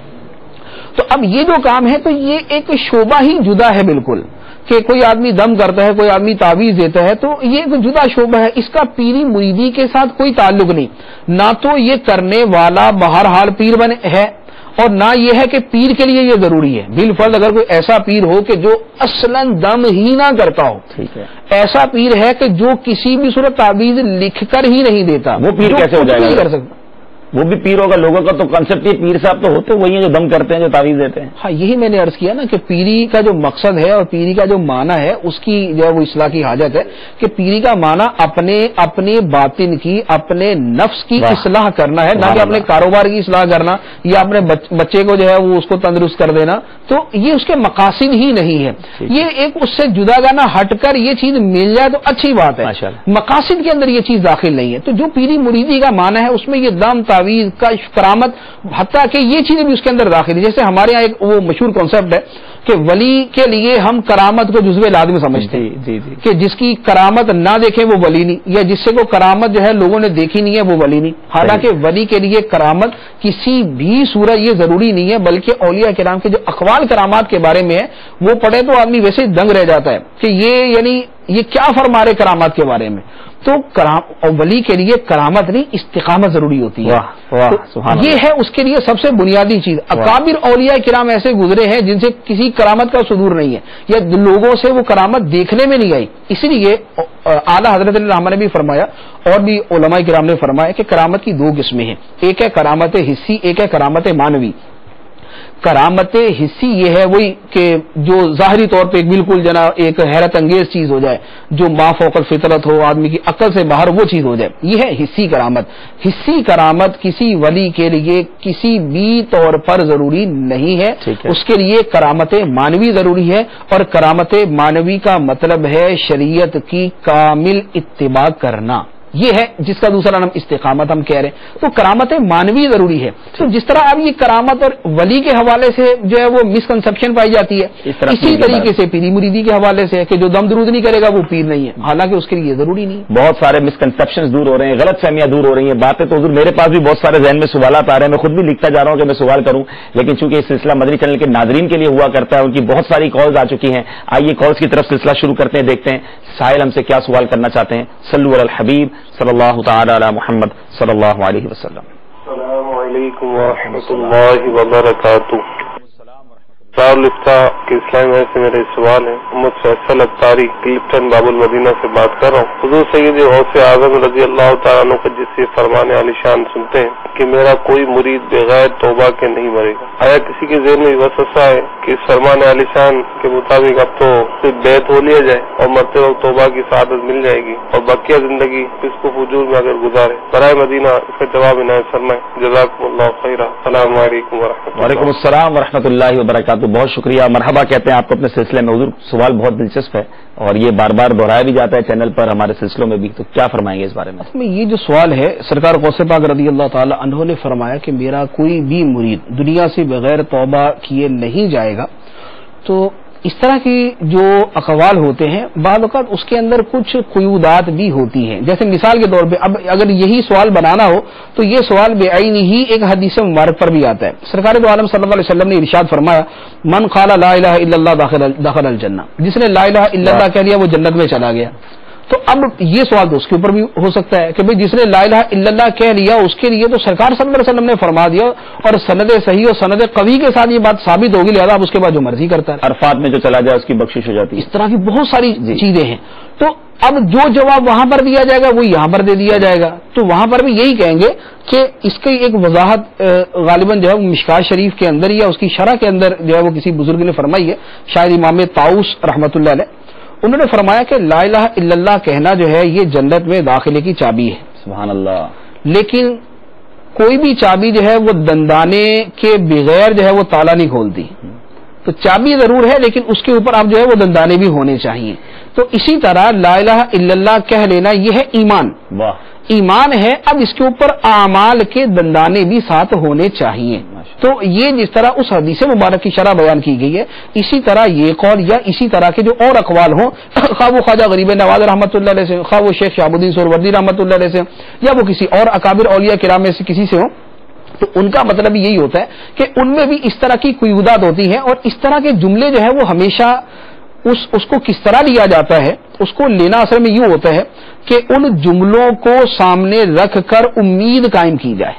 تو اب یہ جو کام ہے تو یہ ایک شعبہ ہی جدا ہے بالکل، کہ کوئی آدمی دم کرتا ہے، کوئی آدمی تعویذ دیتا ہے، تو یہ ایک جدا شعبہ ہے، اس کا پیری مریدی کے ساتھ کوئی تعلق نہیں. نہ تو یہ کرنے والا بہرحال پیر بنے ہے، اور نہ یہ ہے کہ پیر کے لیے یہ ضروری ہے. بالفرض اگر کوئی ایسا پیر ہو کہ جو اصلاً دم ہی نہ کرتا ہو، ٹھیک ہے، ایسا پیر ہے کہ جو کسی بھی صورت تعویذ لکھ کر ہی نہیں دیتا، وہ پیر کیسے ہو جائے گا؟ نہیں کر سکتا. وہ بھی پیر ہوگا. لوگوں کا تو کنسپٹ یہ پیر صاحب تو ہوتے وہی ہیں جو دم کرتے ہیں، جو تعویذ دیتے ہیں. ہاں یہی میں نے عرض کیا نا کہ پیری کا جو مقصد ہے اور پیری کا جو معنی ہے اس کی جو ہے وہ اصلاح کی حاجت ہے، کہ پیری کا معنی اپنے باطن کی، اپنے نفس کی اصلاح کرنا ہے، نہ کہ اپنے کاروبار کی اصلاح کرنا یا اپنے بچے کو جو ہے وہ اس کو تندرست کر دینا. تو یہ اس کے مقاصد ہی نہیں ہے. یہ ایک اس سے جدا گانا ہٹ کر یہ چیز مل جائے تو اچھی بات ہے، مقاصد کے اندر یہ چیز داخل نہیں ہے. تو جو پیری مریدی کا معنی ہے اس میں یہ دم تعویذ کا کرامت، حتیٰ کہ یہ چیزیں بھی اس کے اندر داخل ہے. جیسے ہمارے یہاں ایک وہ مشہور کانسیپٹ ہے کہ ولی کے لیے ہم کرامت کو جزو لازم سمجھتے ہیں، کہ جس کی کرامت نہ دیکھے وہ ولی نہیں، یا جس سے کو کرامت جو ہے لوگوں نے دیکھی نہیں ہے وہ ولی نہیں. حالانکہ ولی کے لیے کرامت کسی بھی صورت یہ ضروری نہیں ہے، بلکہ اولیاء کرام کے جو اقوال کرامات کے بارے میں ہے وہ پڑھے تو آدمی ویسے دنگ رہ جاتا ہے کہ یہ یعنی یہ کیا فرما رہے کرامات کے بارے میں؟ تو ولی کے لیے کرامت نہیں، استقامت ضروری ہوتی ہے۔ یہ ہے اس کے لیے سب سے بنیادی چیز۔ اکابر اولیاء کرام ایسے گزرے ہیں جن سے کسی کرامت کا صدور نہیں ہے، یا لوگوں سے وہ کرامت دیکھنے میں نہیں آئی۔ اسی لیے اعلیٰ حضرت رحمہ نے بھی فرمایا اور بھی علماء کرام نے فرمایا کہ کرامت کی دو قسمیں ہیں، ایک ہے کرامت حسی، ایک ہے کرامت معنوی۔ کرامت حسی یہ ہے وہی کہ جو ظاہری طور پہ بالکل ایک حیرت انگیز چیز ہو جائے، جو ما فوق الفطرت ہو، آدمی کی عقل سے باہر وہ چیز ہو جائے، یہ ہے حسی کرامت۔ حسی کرامت کسی ولی کے لیے کسی بھی طور پر ضروری نہیں ہے، اس کے لیے کرامت معنوی ضروری ہے، اور کرامت معنوی کا مطلب ہے شریعت کی کامل اتباع کرنا، یہ ہے جس کا دوسرا نام استقامت ہم کہہ رہے ہیں۔ تو کرامت معنوی ضروری ہے۔ تو جس طرح اب یہ کرامت اور ولی کے حوالے سے جو ہے وہ مسکنسپشن پائی جاتی ہے، اسی طریقے سے پیری مریدی کے حوالے سے ہے کہ جو دم درود نہیں کرے گا وہ پیر نہیں ہے، حالانکہ اس کے لیے ضروری نہیں۔ بہت سارے مسکنسپشن دور ہو رہے ہیں، غلط فہمیاں دور ہو رہی ہیں، باتیں تو حضور میرے پاس بھی بہت سارے ذہن میں سوالات آ رہے ہیں، میں خود بھی لکھتا جا رہا ہوں کہ میں سوال کروں، لیکن چونکہ یہ سلسلہ مدنی چینل کے ناظرین کے لیے ہوا کرتا ہے، ان کی بہت ساری کالز آ چکی ہیں۔ آئیے کالز کی طرف سلسلہ شروع کرتے ہیں، دیکھتے ہیں ساحل ہم سے کیا سوال کرنا چاہتے ہیں۔ صلو علی الحبیب صلی اللہ تعالی علی محمد صلی اللہ علیہ وسلم۔ السلام علیکم ورحمۃ اللہ وبرکاتہ۔ دارالفتاح کے اسلامی میں سے میرے سوال ہے، محمد فیصل اتاری کلپٹن باب المدینہ سے بات کر رہا ہوں۔ حضور سید غوث اعظم رضی اللہ تعالیٰ عنہ کا جس سے فرمان عالی شان سنتے ہیں کہ میرا کوئی مرید بغیر توبہ کے نہیں مرے گا، آیا کسی کے ذہن میں وسوسہ ہے کہ اس فرمان عالی شان کے مطابق اب تو صرف بیعت ہو لیا جائے اور مرتے وقت توبہ کی سعادت مل جائے گی اور بقیہ زندگی اس کو فجور میں اگر گزارے؟ برائے مدینہ اس کا جواب عنایت فرمائیں، جزاکم اللہ خیرا۔ السلام علیکم ورحمۃ اللہ۔ وعلیکم السلام ورحمۃ اللہ وبرکاتہ۔ بہت شکریہ، مرحبا کہتے ہیں آپ کو اپنے سلسلے میں۔ حضور سوال بہت دلچسپ ہے اور یہ بار بار دہرایا بھی جاتا ہے چینل پر ہمارے سلسلوں میں بھی، تو کیا فرمائیں گے اس بارے میں؟ یہ جو سوال ہے، سرکار غوث پاک رضی اللہ تعالی عنہ نے فرمایا کہ میرا کوئی بھی مرید دنیا سے بغیر توبہ کیے نہیں جائے گا۔ تو اس طرح کی جو اقوال ہوتے ہیں بعض اوقات اس کے اندر کچھ قیودات بھی ہوتی ہیں، جیسے مثال کے طور پہ اب اگر یہی سوال بنانا ہو تو یہ سوال بے عین ہی ایک حدیث مبارک پر بھی آتا ہے۔ سرکار دو عالم صلی اللہ علیہ وسلم نے ارشاد فرمایا، من قال لا الہ الا اللہ دخل الجنہ، جس نے لا الہ الا اللہ کہہ لیا وہ جنت میں چلا گیا۔ تو اب یہ سوال تو اس کے اوپر بھی ہو سکتا ہے کہ بھئی جس نے لا الہ الا اللہ کہہ لیا اس کے لیے تو سرکار صلی اللہ علیہ وسلم نے فرما دیا اور سند صحیح اور سند قوی کے ساتھ یہ بات ثابت ہوگی، لہذا اب اس کے بعد جو مرضی کرتا ہے، عرفات میں جو چلا جائے اس کی بخشش ہو جاتی ہے۔ اس طرح کی بہت ساری چیزیں ہیں۔ تو اب جو جواب وہاں پر دیا جائے گا وہ یہاں پر دے دیا جائے گا، تو وہاں پر بھی یہی کہیں گے کہ اس کی ایک وضاحت غالباً جو ہے وہ مشکات شریف کے اندر یا اس کی شرح کے اندر جو ہے وہ کسی بزرگ نے فرمائی ہے، شاید امام طاؤس رحمۃ اللہ علیہ، انہوں نے فرمایا کہ لا الہ الا اللہ کہنا جو ہے یہ جنت میں داخلے کی چابی ہے۔ سبحان اللہ۔ لیکن کوئی بھی چابی جو ہے وہ دندانے کے بغیر جو ہے وہ تالا نہیں کھولتی، تو چابی ضرور ہے لیکن اس کے اوپر اب جو ہے وہ دندانے بھی ہونے چاہیے۔ تو اسی طرح لا الہ الا اللہ کہہ لینا یہ ہے ایمان، واہ، ایمان ہے، اب اس کے اوپر اعمال کے دندانے بھی ساتھ ہونے چاہیے۔ تو یہ جس طرح اس حدیث مبارک کی شرح بیان کی گئی ہے، اسی طرح یہ قول یا اسی طرح کے جو اور اقوال ہوں، خواہ وہ خواجہ غریب نواز رحمۃ اللہ علیہ سے، خواہ وہ شیخ شہاب الدین سہروردی رحمۃ اللہ علیہ سے، یا وہ کسی اور اکابر اولیاء کرام میں سے کسی سے ہوں، تو ان کا مطلب یہی ہوتا ہے کہ ان میں بھی اس طرح کی قیودات ہوتی ہیں، اور اس طرح کے جملے جو ہے وہ ہمیشہ اس کو کس طرح لیا جاتا ہے، اس کو لینا اصل میں یوں ہوتا ہے کہ ان جملوں کو سامنے رکھ کر امید قائم کی جائے،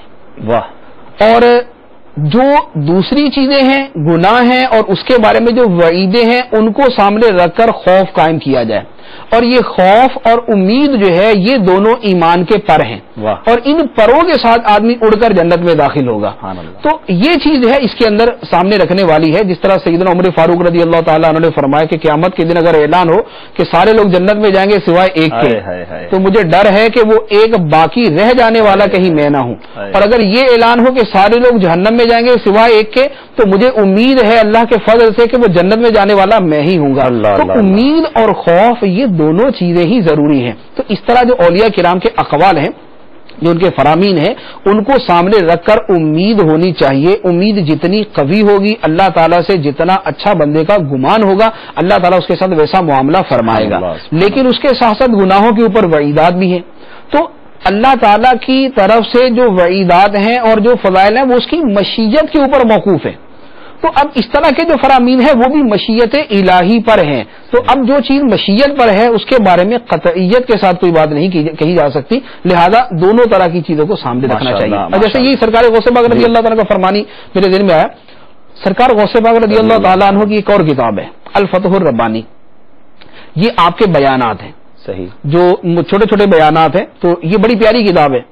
واہ، اور جو دوسری چیزیں ہیں، گناہ ہیں، اور اس کے بارے میں جو وعیدیں ہیں ان کو سامنے رکھ کر خوف قائم کیا جائے، اور یہ خوف اور امید جو ہے یہ دونوں ایمان کے پر ہیں، اور ان پروں کے ساتھ آدمی اڑ کر جنت میں داخل ہوگا۔ تو یہ چیز ہے اس کے اندر سامنے رکھنے والی ہے، جس طرح سیدنا عمر فاروق رضی اللہ تعالیٰ عنہ نے فرمایا کہ قیامت کے دن اگر اعلان ہو کہ سارے لوگ جنت میں جائیں گے سوائے ایک کے، تو مجھے ڈر ہے کہ وہ ایک باقی رہ جانے والا کہیں میں نہ ہوں، اور اگر یہ اعلان ہو کہ سارے لوگ جہنم میں جائیں گے سوائے ایک کے، تو مجھے امید ہے اللہ کے فضل سے کہ وہ جنت میں جانے والا میں ہی ہوں گا۔ تو امید اور خوف یہ دونوں چیزیں ہی ضروری ہیں۔ تو اس طرح جو اولیاء کرام کے اقوال ہیں، جو ان کے فرامین ہیں، ان کو سامنے رکھ کر امید ہونی چاہیے۔ امید جتنی قوی ہوگی، اللہ تعالیٰ سے جتنا اچھا بندے کا گمان ہوگا، اللہ تعالیٰ اس کے ساتھ ویسا معاملہ فرمائے گا۔ لیکن اس کے ساتھ ساتھ گناہوں کے اوپر وعیدات بھی ہیں، تو اللہ تعالیٰ کی طرف سے جو وعیدات ہیں اور جو فضائل ہیں وہ اس کی مشیت کے اوپر موقوف ہے۔ تو تو اب اس طرح کے جو فرامین ہیں وہ بھی مشیت الہی پر ہیں. تو اب جو چیز مشیت پر ہے اس کے بارے میں قطعیت کے ساتھ کوئی بات نہیں کہی جا سکتی، لہذا دونوں طرح کی چیزوں کو سامنے رکھنا چاہیے. اور جیسے یہی سرکار غوث پاک رضی اللہ تعالیٰ کا فرمانی میرے دل میں آیا. سرکار غوث پاک رضی اللہ تعالیٰ عنہ کی ایک اور کتاب ہے الفتح الربانی. یہ آپ کے بیانات ہیں، صحیح، جو چھوٹے چھوٹے بیانات ہیں. تو یہ بڑی پیاری کتاب ہے.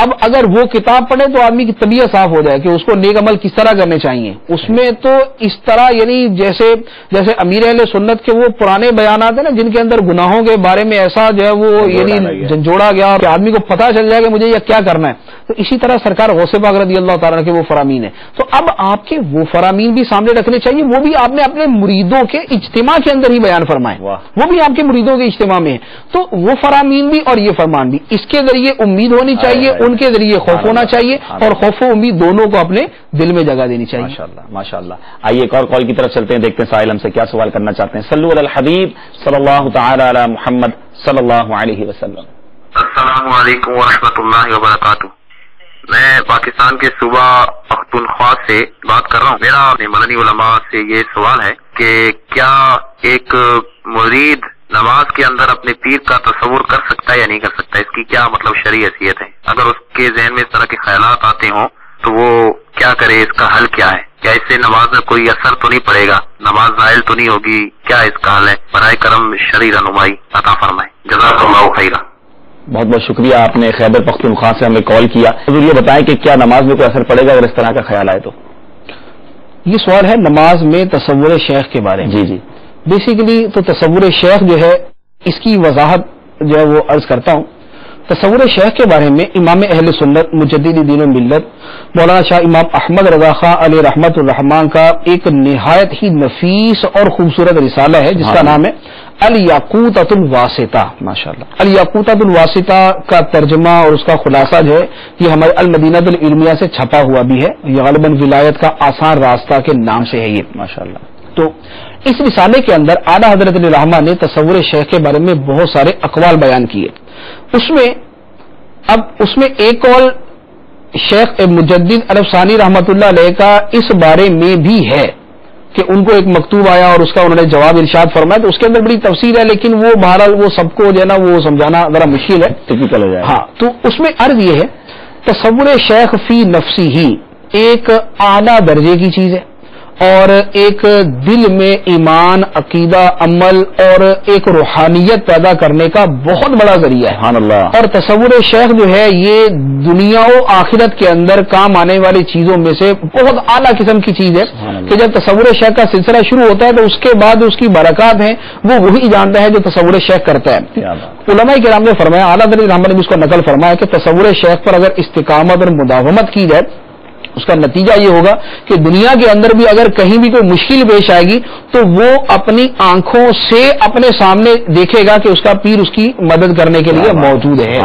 اب اگر وہ کتاب پڑھے تو آدمی کی طبیعت صاف ہو جائے کہ اس کو نیک عمل کس طرح کرنے چاہیے. اس میں تو اس طرح یعنی جیسے امیر اہل سنت کے وہ پرانے بیانات ہیں نا جن کے اندر گناہوں کے بارے میں ایسا جو ہے وہ یعنی جھنجھوڑا گیا کہ آدمی کو پتہ چل جائے کہ مجھے یہ کیا کرنا ہے. تو اسی طرح سرکار غوث پاک رضی اللہ تعالیٰ کے وہ فرامین ہیں. تو اب آپ کے وہ فرامین بھی سامنے رکھنے چاہیے، وہ بھی آپ نے اپنے مریدوں کے اجتماع کے اندر ہی بیان فرمائے، وہ بھی آپ کے مریدوں کے اجتماع میں ہیں. تو وہ فرامین بھی اور یہ فرمان بھی، اس کے ذریعے امید ہونی چاہیے، ان کے ذریعے خوف ہونا چاہیے، اور خوف و امید دونوں کو اپنے دل میں جگہ دینی چاہیے. ماشاءاللہ ماشاءاللہ. آئیے ایک اور کال کی طرف چلتے ہیں، دیکھتے ہیں سائل ہم سے کیا سوال کرنا چاہتے ہیں. صلو علی الحبیب صلی اللہ تعالی علی محمد صلی اللہ علیہ وسلم. السلام علیکم ورحمۃ اللہ وبرکاتہ. میں پاکستان کے صوبہ پختونخوا سے بات کر رہا ہوں. میرا مدنی علماء سے یہ سوال ہے کہ کیا ایک مرید نماز کے اندر اپنے پیر کا تصور کر سکتا ہے یا نہیں کر سکتا؟ اس کی کیا مطلب شرعی حیثیت ہے؟ اگر اس کے ذہن میں اس طرح کے خیالات آتے ہوں تو وہ کیا کرے؟ اس کا حل کیا ہے؟ کیا اس سے نماز میں کوئی اثر تو نہیں پڑے گا؟ نماز زائل تو نہیں ہوگی؟ کیا اس کا حل ہے؟ برائے کرم شرعی رہنمائی عطا فرمائیں. جزاک اللہ خیرا. بہت بہت شکریہ، آپ نے خیبر پختونخوا سے ہمیں کال کیا. حضور یہ بتائیں کہ کیا نماز میں کوئی اثر پڑے گا اگر اس طرح کا خیال آئے تو؟ یہ سوال ہے نماز میں تصور شیخ کے بارے میں. جی جی. بیسیکلی تو تصور شیخ جو ہے اس کی وضاحت جو ہے وہ عرض کرتا ہوں. تصور شیخ کے بارے میں امام اہل سنت مجدد دین و ملت مولانا شاہ امام احمد رضا خان علیہ رحمت الرحمان کا ایک نہایت ہی نفیس اور خوبصورت رسالہ ہے جس کا نام ہے الیاقوتۃ الواسطہ. ماشاءاللہ. الیاقوتۃ الواسطہ کا ترجمہ اور اس کا خلاصہ جو ہے یہ ہمارے المدینہ العلمیہ سے چھپا ہوا بھی ہے. یہ غالباً ولایت کا آسان راستہ کے نام سے ہے یہ. ماشاءاللہ. تو اس رسالے کے اندر اعلیٰ حضرت علی رحمہ نے تصور شیخ کے بارے میں بہت سارے اقوال بیان کیے. اس میں ایک قول شیخ مجدد عرب ثانی رحمۃ اللہ علیہ کا اس بارے میں بھی ہے کہ ان کو ایک مکتوب آیا اور اس کا انہوں نے جواب ارشاد فرمایا. تو اس کے اندر بڑی تفصیل ہے لیکن وہ بہرحال وہ سب کو جو ہے نا وہ سمجھانا ذرا مشکل ہے. ٹپیکل ہو جائے. ہاں. تو اس میں عرض یہ ہے تصور شیخ فی نفسی ہی ایک اعلیٰ درجے کی چیز ہے اور ایک دل میں ایمان، عقیدہ، عمل اور ایک روحانیت پیدا کرنے کا بہت بڑا ذریعہ ہے. سبحان اللہ. اور تصور شیخ جو ہے یہ دنیا و آخرت کے اندر کام آنے والی چیزوں میں سے بہت اعلیٰ قسم کی چیز ہے کہ جب تصور شیخ کا سلسلہ شروع ہوتا ہے تو اس کے بعد اس کی برکات ہیں وہ وہی جانتا ہے جو تصور شیخ کرتا ہے. علماء کرام نے فرمایا، اعلیٰ حضرت رحمہ نے بھی اس کو نقل فرمایا کہ تصور شیخ پر اگر استقامت اور مداومت کی جائے اس کا نتیجہ یہ ہوگا کہ دنیا کے اندر بھی اگر کہیں بھی کوئی مشکل پیش آئے گی تو وہ اپنی آنکھوں سے اپنے سامنے دیکھے گا کہ اس کا پیر اس کی مدد کرنے کے لیے موجود ہے.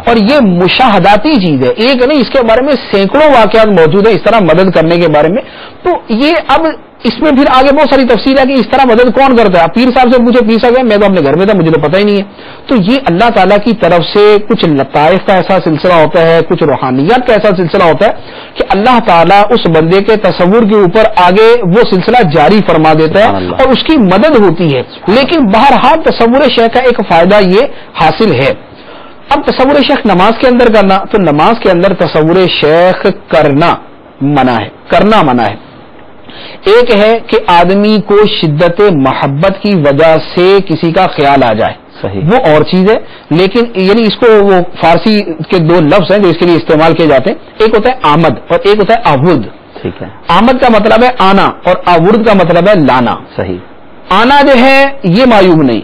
اور یہ مشاہداتی چیز ہے، ایک نہیں، اس کے بارے میں سینکڑوں واقعات موجود ہیں اس طرح مدد کرنے کے بارے میں. تو یہ اب اس میں پھر آگے بہت ساری تفصیل ہے کہ اس طرح مدد کون کرتا ہے. پیر صاحب سے پوچھے، پیر صاحب میں تو اپنے گھر میں تھا مجھے تو پتہ ہی نہیں ہے. تو یہ اللہ تعالیٰ کی طرف سے کچھ لطائف کا ایسا سلسلہ ہوتا ہے، کچھ روحانیات کا ایسا سلسلہ ہوتا ہے کہ اللہ تعالیٰ اس بندے کے تصور کے اوپر آگے وہ سلسلہ جاری فرما دیتا ہے اور اس کی مدد ہوتی ہے. لیکن بہرحال تصور شیخ کا ایک فائدہ یہ حاصل ہے. اب تصور شیخ نماز کے اندر کرنا، تو نماز کے اندر تصور شیخ کرنا منع ہے. ایک ہے کہ آدمی کو شدت محبت کی وجہ سے کسی کا خیال آ جائے، صحیح، وہ اور چیز ہے. لیکن یعنی اس کو وہ فارسی کے دو لفظ ہیں جو اس کے لیے استعمال کیے جاتے ہیں، ایک ہوتا ہے آمد اور ایک ہوتا ہے آورد. ٹھیک ہے. آمد کا مطلب ہے آنا اور آورد کا مطلب ہے لانا. صحیح. آنا جو ہے یہ معیوب نہیں،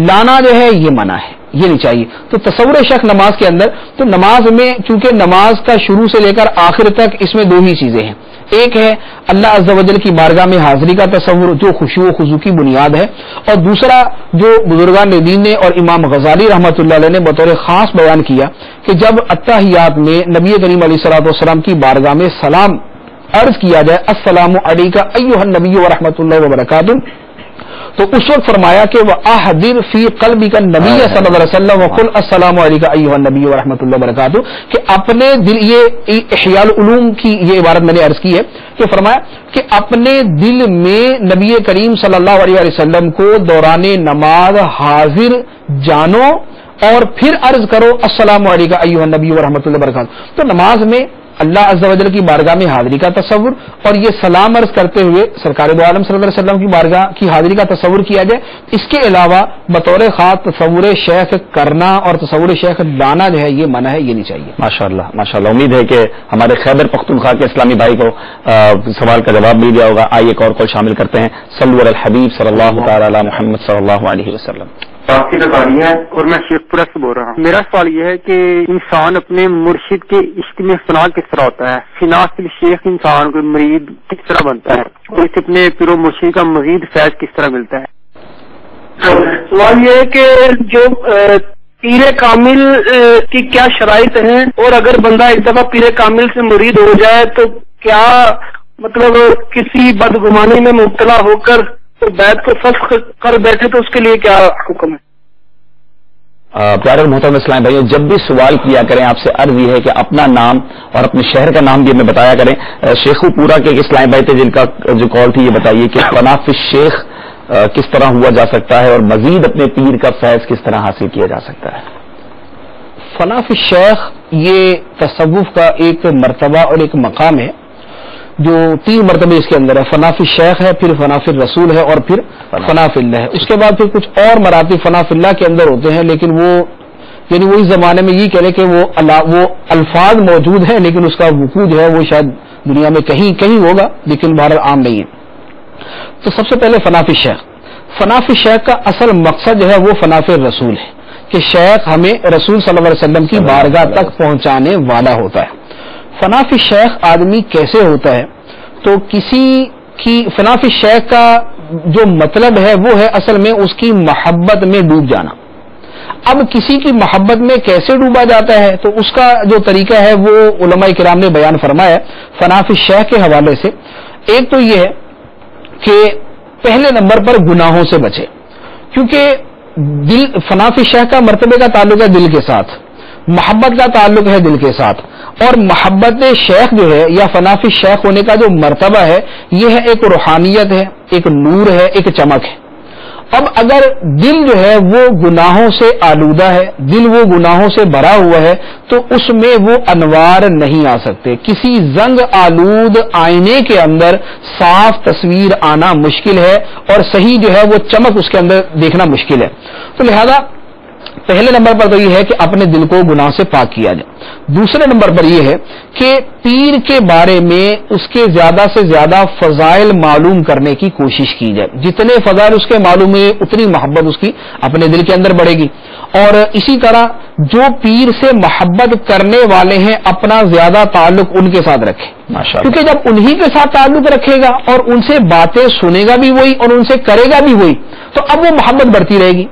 لانا جو ہے یہ منع ہے، یہ نہیں چاہیے. تو تصور شیخ نماز کے اندر، تو نماز میں چونکہ نماز کا شروع سے لے کر آخر تک اس میں دو ہی چیزیں ہیں. ایک ہے اللہ عز و جل کی بارگاہ میں حاضری کا تصور جو خشوع و خضوع کی بنیاد ہے، اور دوسرا جو بزرگان دین نے اور امام غزالی رحمۃ اللہ علیہ نے بطور خاص بیان کیا کہ جب اتحیات میں نبی کریم علیہ الصلوۃ والسلام کی بارگاہ میں سلام عرض کیا جائے السلام علیکہ ایھا النبی ورحمۃ اللہ وبرکاتہ، تو اس وقت فرمایا کہ وَأَحْضِرْ فِي قَلْبِكَ النَّبِيَّ صلی اللہ علیہ وسلم وَقُلْ السلام علیکم ایھا النبی ورحمۃ اللہ وبرکاتہ، کہ اپنے دل، یہ احیاء العلوم کی یہ عبارت میں نے عرض کی ہے کہ فرمایا کہ اپنے دل میں نبی کریم صلی اللہ علیہ وسلم کو دوران نماز حاضر جانو اور پھر عرض کرو السلام علیکم ایھا النبی ورحمۃ اللہ وبرکاتہ۔ تو نماز میں اللہ عز و جل کی بارگاہ میں حاضری کا تصور اور یہ سلام عرض کرتے ہوئے سرکار دو عالم صلی اللہ علیہ وسلم کی بارگاہ کی حاضری کا تصور کیا جائے، اس کے علاوہ بطور خاص تصور شیخ کرنا اور تصور شیخ لانا جو ہے یہ منع ہے، یہ نہیں چاہیے۔ ماشاءاللہ ماشاءاللہ، امید ہے کہ ہمارے خیبر پختونخوا کے اسلامی بھائی کو سوال کا جواب مل گیا ہوگا۔ آئیے ایک اور کال شامل کرتے ہیں۔ صلو علی الحبیب صلی اللہ تعالی علی محمد صلی اللہ علیہ وسلم۔ کافی لگانی ہے اور میں شیخ پورہ سے بول رہا ہوں۔ میرا سوال یہ ہے کہ انسان اپنے مرشد کے عشق میں فنا کس طرح ہوتا ہے؟ فنا سے شیخ انسان کو مرید کس طرح بنتا ہے؟ اور اس اپنے پیر و مرشد کا مزید فیض کس طرح ملتا ہے؟ سوال یہ ہے کہ جو پیر کامل کی کیا شرائط ہیں، اور اگر بندہ ایک دفعہ پیر کامل سے مرید ہو جائے تو کیا مطلب کسی بدگمانی میں مبتلا ہو کر تو بیعت کو فسخ کر بیٹھے تو اس کے لیے کیا حکم ہے؟ پیارے اور محترم اسلام بھائیوں، جب بھی سوال کیا کریں آپ سے عرض یہ ہے کہ اپنا نام اور اپنے شہر کا نام بھی ہمیں بتایا کریں۔ شیخو پورا کے ایک اسلام بھائی تھے جن کا جو کال تھی، یہ بتائیے کہ فنا فی الشیخ کس طرح ہوا جا سکتا ہے اور مزید اپنے پیر کا فیض کس طرح حاصل کیا جا سکتا ہے؟ فنا فی الشیخ یہ تصوف کا ایک مرتبہ اور ایک مقام ہے جو 3 مرتبے اس کے اندر ہے۔ فنا فی الشیخ ہے، پھر فنا فی الرسول ہے اور پھر فنا فی اللہ ہے۔ اس کے بعد پھر کچھ اور مراتب فنا فی اللہ کے اندر ہوتے ہیں، لیکن وہ یعنی وہی زمانے میں یہ کہہ لیں کہ وہ الفاظ موجود ہیں لیکن اس کا وقوع جو ہے وہ شاید دنیا میں کہیں ہوگا لیکن بہرحال عام نہیں ہے۔ تو سب سے پہلے فنا فی الشیخ، فنا فی الشیخ کا اصل مقصد جو ہے وہ فنا فی الرسول ہے کہ شیخ ہمیں رسول صلی اللہ علیہ وسلم کی بارگاہ تک پہنچانے والا ہوتا ہے۔ فنا فی الشیخ آدمی کیسے ہوتا ہے؟ تو کسی کی فنا فی الشیخ کا جو مطلب ہے وہ ہے اصل میں اس کی محبت میں ڈوب جانا۔ اب کسی کی محبت میں کیسے ڈوبا جاتا ہے تو اس کا جو طریقہ ہے وہ علماء کرام نے بیان فرمایا فنا فی الشیخ کے حوالے سے۔ ایک تو یہ ہے کہ پہلے نمبر پر گناہوں سے بچے، کیونکہ فنا فی الشیخ کا مرتبے کا تعلق ہے دل کے ساتھ، محبت کا تعلق ہے دل کے ساتھ، اور محبت شیخ جو ہے یا فنا فی الشیخ ہونے کا جو مرتبہ ہے یہ ہے ایک روحانیت ہے، ایک نور ہے، ایک چمک ہے۔ اب اگر دل جو ہے وہ گناہوں سے آلودہ ہے، دل وہ گناہوں سے بھرا ہوا ہے تو اس میں وہ انوار نہیں آ سکتے۔ کسی زنگ آلود آئینے کے اندر صاف تصویر آنا مشکل ہے اور صحیح جو ہے وہ چمک اس کے اندر دیکھنا مشکل ہے۔ تو لہذا پہلے نمبر پر تو یہ ہے کہ اپنے دل کو گناہ سے پاک کیا جائے۔ دوسرے نمبر پر یہ ہے کہ پیر کے بارے میں اس کے زیادہ سے زیادہ فضائل معلوم کرنے کی کوشش کی جائے۔ جتنے فضائل اس کے معلوم ہوئے اتنی محبت اس کی اپنے دل کے اندر بڑھے گی۔ اور اسی طرح جو پیر سے محبت کرنے والے ہیں اپنا زیادہ تعلق ان کے ساتھ رکھے، کیونکہ جب انہی کے ساتھ تعلق رکھے گا اور ان سے باتیں سنے گا بھی وہی اور ان سے کرے گا بھی وہی، تو اب وہ محبت بڑھتی رہے گی۔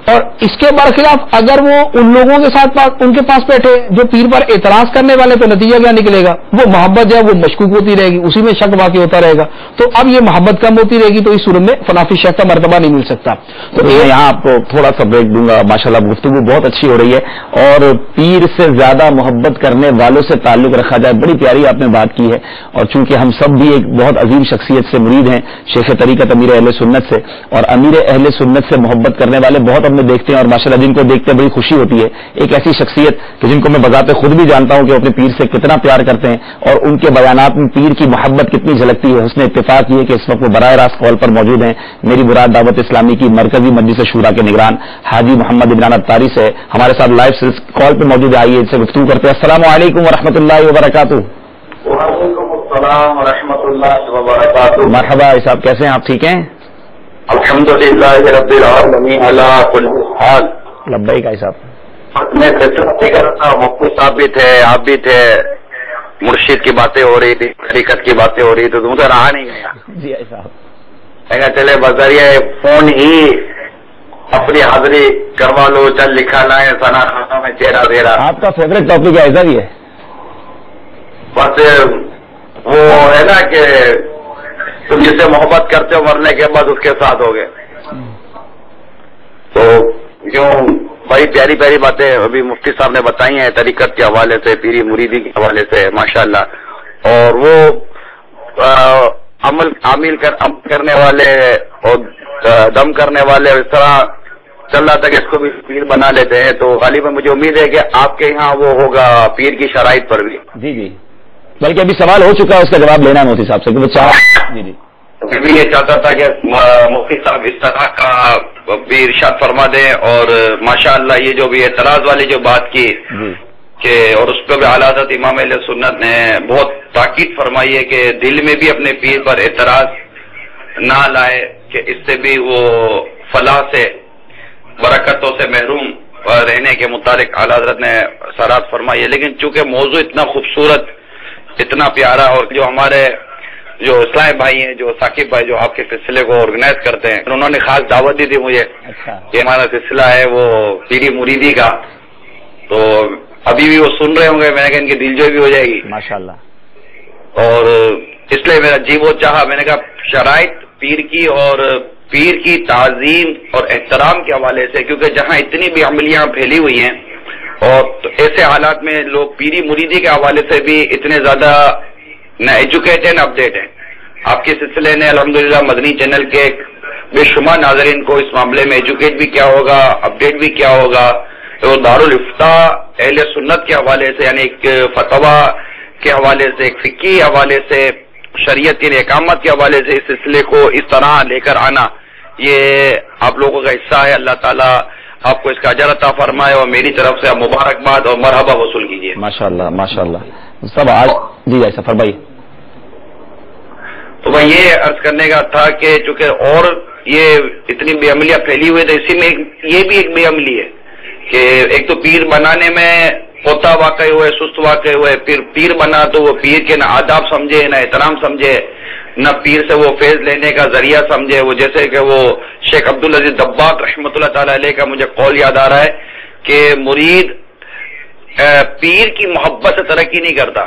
اور اس کے برخلاف اگر وہ ان لوگوں کے ساتھ ان کے پاس بیٹھے جو پیر پر اعتراض کرنے والے، تو نتیجہ کیا نکلے گا؟ وہ محبت جو ہے وہ مشکوک ہوتی رہے گی، اسی میں شک واقع ہوتا رہے گا، تو اب یہ محبت کم ہوتی رہے گی، تو اس صورت میں فنا فی الشیخ کا مرتبہ نہیں مل سکتا۔ تو میں یہاں آپ کو تھوڑا سا بریک دوں گا، ماشاءاللہ گفتگو بہت اچھی ہو رہی ہے، اور پیر سے زیادہ محبت کرنے والوں سے تعلق رکھا جائے، بڑی پیاری آپ نے بات کی ہے۔ اور چونکہ ہم سب بھی ایک بہت عظیم شخصیت سے مرید ہیں، شیخ طریقت امیر اہل سنت سے، اور امیر اہل سنت سے محبت کرنے والے بہت ہم نے دیکھتے ہیں، اور ماشاءاللہ جن کو دیکھتے بڑی خوشی ہوتی ہے۔ ایک ایسی شخصیت کہ جن کو میں بذات خود بھی جانتا ہوں کہ وہ اپنے پیر سے کتنا پیار کرتے ہیں، اور ان کے بیانات میں پیر کی محبت کتنی جھلکتی ہے۔ حسن اتفاق یہ کہ اس وقت وہ براہ راست کال پر موجود ہیں، میری مراد دعوت اسلامی کی مرکزی مجلس شورا کے نگران حاجی محمد عمران اطاری سے ہمارے ساتھ لائیو کال پر موجود ہے۔ آئیے ان سے گفتگو کرتے ہیں۔ السلام علیکم ورحمۃ اللہ وبرکاتہ۔ وعلیکم السلام ورحمۃ اللہ وبرکاتہ۔ مرحبا صاحب، کیسے ہیں آپ؟ ٹھیک ہیں الحمدللہ رب العالمین علی کل حال۔ لبیک صاحب۔ میں مفتی صاحب بھی تھے، آپ بھی تھے، مرشد کی باتیں ہو رہی تھی، طریقت کی باتیں ہو رہی تھی، تو مجھے رہا نہیں گیا جی صاحب، چلے بذریعہ فون ہی اپنی حاضری کروا لو، چل لکھا لائے سنا خانہ میں چہرہ دہرا۔ آپ کا فیوریٹ ٹاپک ایسا ہی ہے؟ بس وہ ہے نا کہ تم جس سے محبت کرتے ہو مرنے کے بعد اس کے ساتھ ہو گئے۔ تو جو بڑی پیاری پیاری باتیں ابھی مفتی صاحب نے بتائی ہیں طریقت کے حوالے سے، پیری مریدی کے حوالے سے، ماشاءاللہ، اور وہ عمل کرنے والے اور دم کرنے والے اس طرح چل رہا تھا کہ اس کو بھی پیر بنا لیتے ہیں. تو غالباً مجھے امید ہے کہ آپ کے یہاں وہ ہوگا پیر کی شرائط پر بھی. جی جی، بلکہ ابھی سوال ہو چکا ہے، اس کا جواب لینا ہے مفتی صاحب سے کہ وہ جی جی. میں بھی یہ چاہتا تھا کہ مفتی صاحب اس طرح کا بھی ارشاد فرما دیں، اور ماشاءاللہ یہ جو بھی اعتراض والی جو بات کی کہ اور اس پہ بھی اعلیٰ حضرت امام اہل سنت نے بہت تاکید فرمائی ہے کہ دل میں بھی اپنے پیر پر اعتراض نہ لائے کہ اس سے بھی وہ فلاح سے برکتوں سے محروم رہنے کے متعلق اعلیٰ حضرت نے صراحت فرمائی ہے. لیکن چونکہ موضوع اتنا خوبصورت، اتنا پیارا، اور جو ہمارے جو اسلام بھائی ہیں، جو ثاقب بھائی جو آپ کے سلسلے کو آرگنائز کرتے ہیں، انہوں نے خاص دعوت دی تھی مجھے کہ ہمارا سلسلہ ہے وہ پیری مریدی کا، تو ابھی بھی وہ سن رہے ہوں گے. میں نے کہا ان کی دلجوئی بھی ہو جائے گی ماشاءاللہ، اور اس لیے میرا جی وہ چاہا. میں نے کہا شرائط پیر کی اور پیر کی تعظیم اور احترام کے حوالے سے، کیونکہ جہاں اتنی بھی عملیاں پھیلی ہوئی ہیں اور ایسے حالات میں لوگ پیری مریدی کے حوالے سے بھی اتنے زیادہ نہ ایجوکیٹ ہے نہ اپڈیٹ ہے. آپ کے سلسلے نے الحمدللہ مدنی چینل کے بے شمار ناظرین کو اس معاملے میں ایجوکیٹ بھی کیا ہوگا، اپڈیٹ بھی کیا ہوگا. تو دارالفتاء اہل سنت کے حوالے سے، یعنی ایک فتویٰ کے حوالے سے، ایک فقہی حوالے سے، شریعت کی احکامات کے حوالے سے اس سلسلے کو اس طرح لے کر آنا، یہ آپ لوگوں کا حصہ ہے. اللہ تعالیٰ آپ کو اس کا اجر عطا فرمائے اور میری طرف سے آپ مبارکباد اور مرحبا وصول کیجیے. ماشاءاللہ ماشاءاللہ. سب آج جی ایسا فرمائیے. تو میں یہ عرض کرنے کا تھا کہ چونکہ اور یہ اتنی بے عملیاں پھیلی ہوئی تو اسی میں یہ بھی ایک بے عملی ہے کہ ایک تو پیر بنانے میں کوتا واقع ہوئے، سست واقع ہوئے، پھر پیر بنا تو وہ پیر کے نہ آداب سمجھے، نہ احترام سمجھے، نہ پیر سے وہ فیض لینے کا ذریعہ سمجھے. وہ جیسے کہ وہ شیخ عبدالعزیز دباغ رحمۃ اللہ تعالی علیہ کا مجھے قول یاد آ رہا ہے کہ مرید پیر کی محبت سے ترقی نہیں کرتا،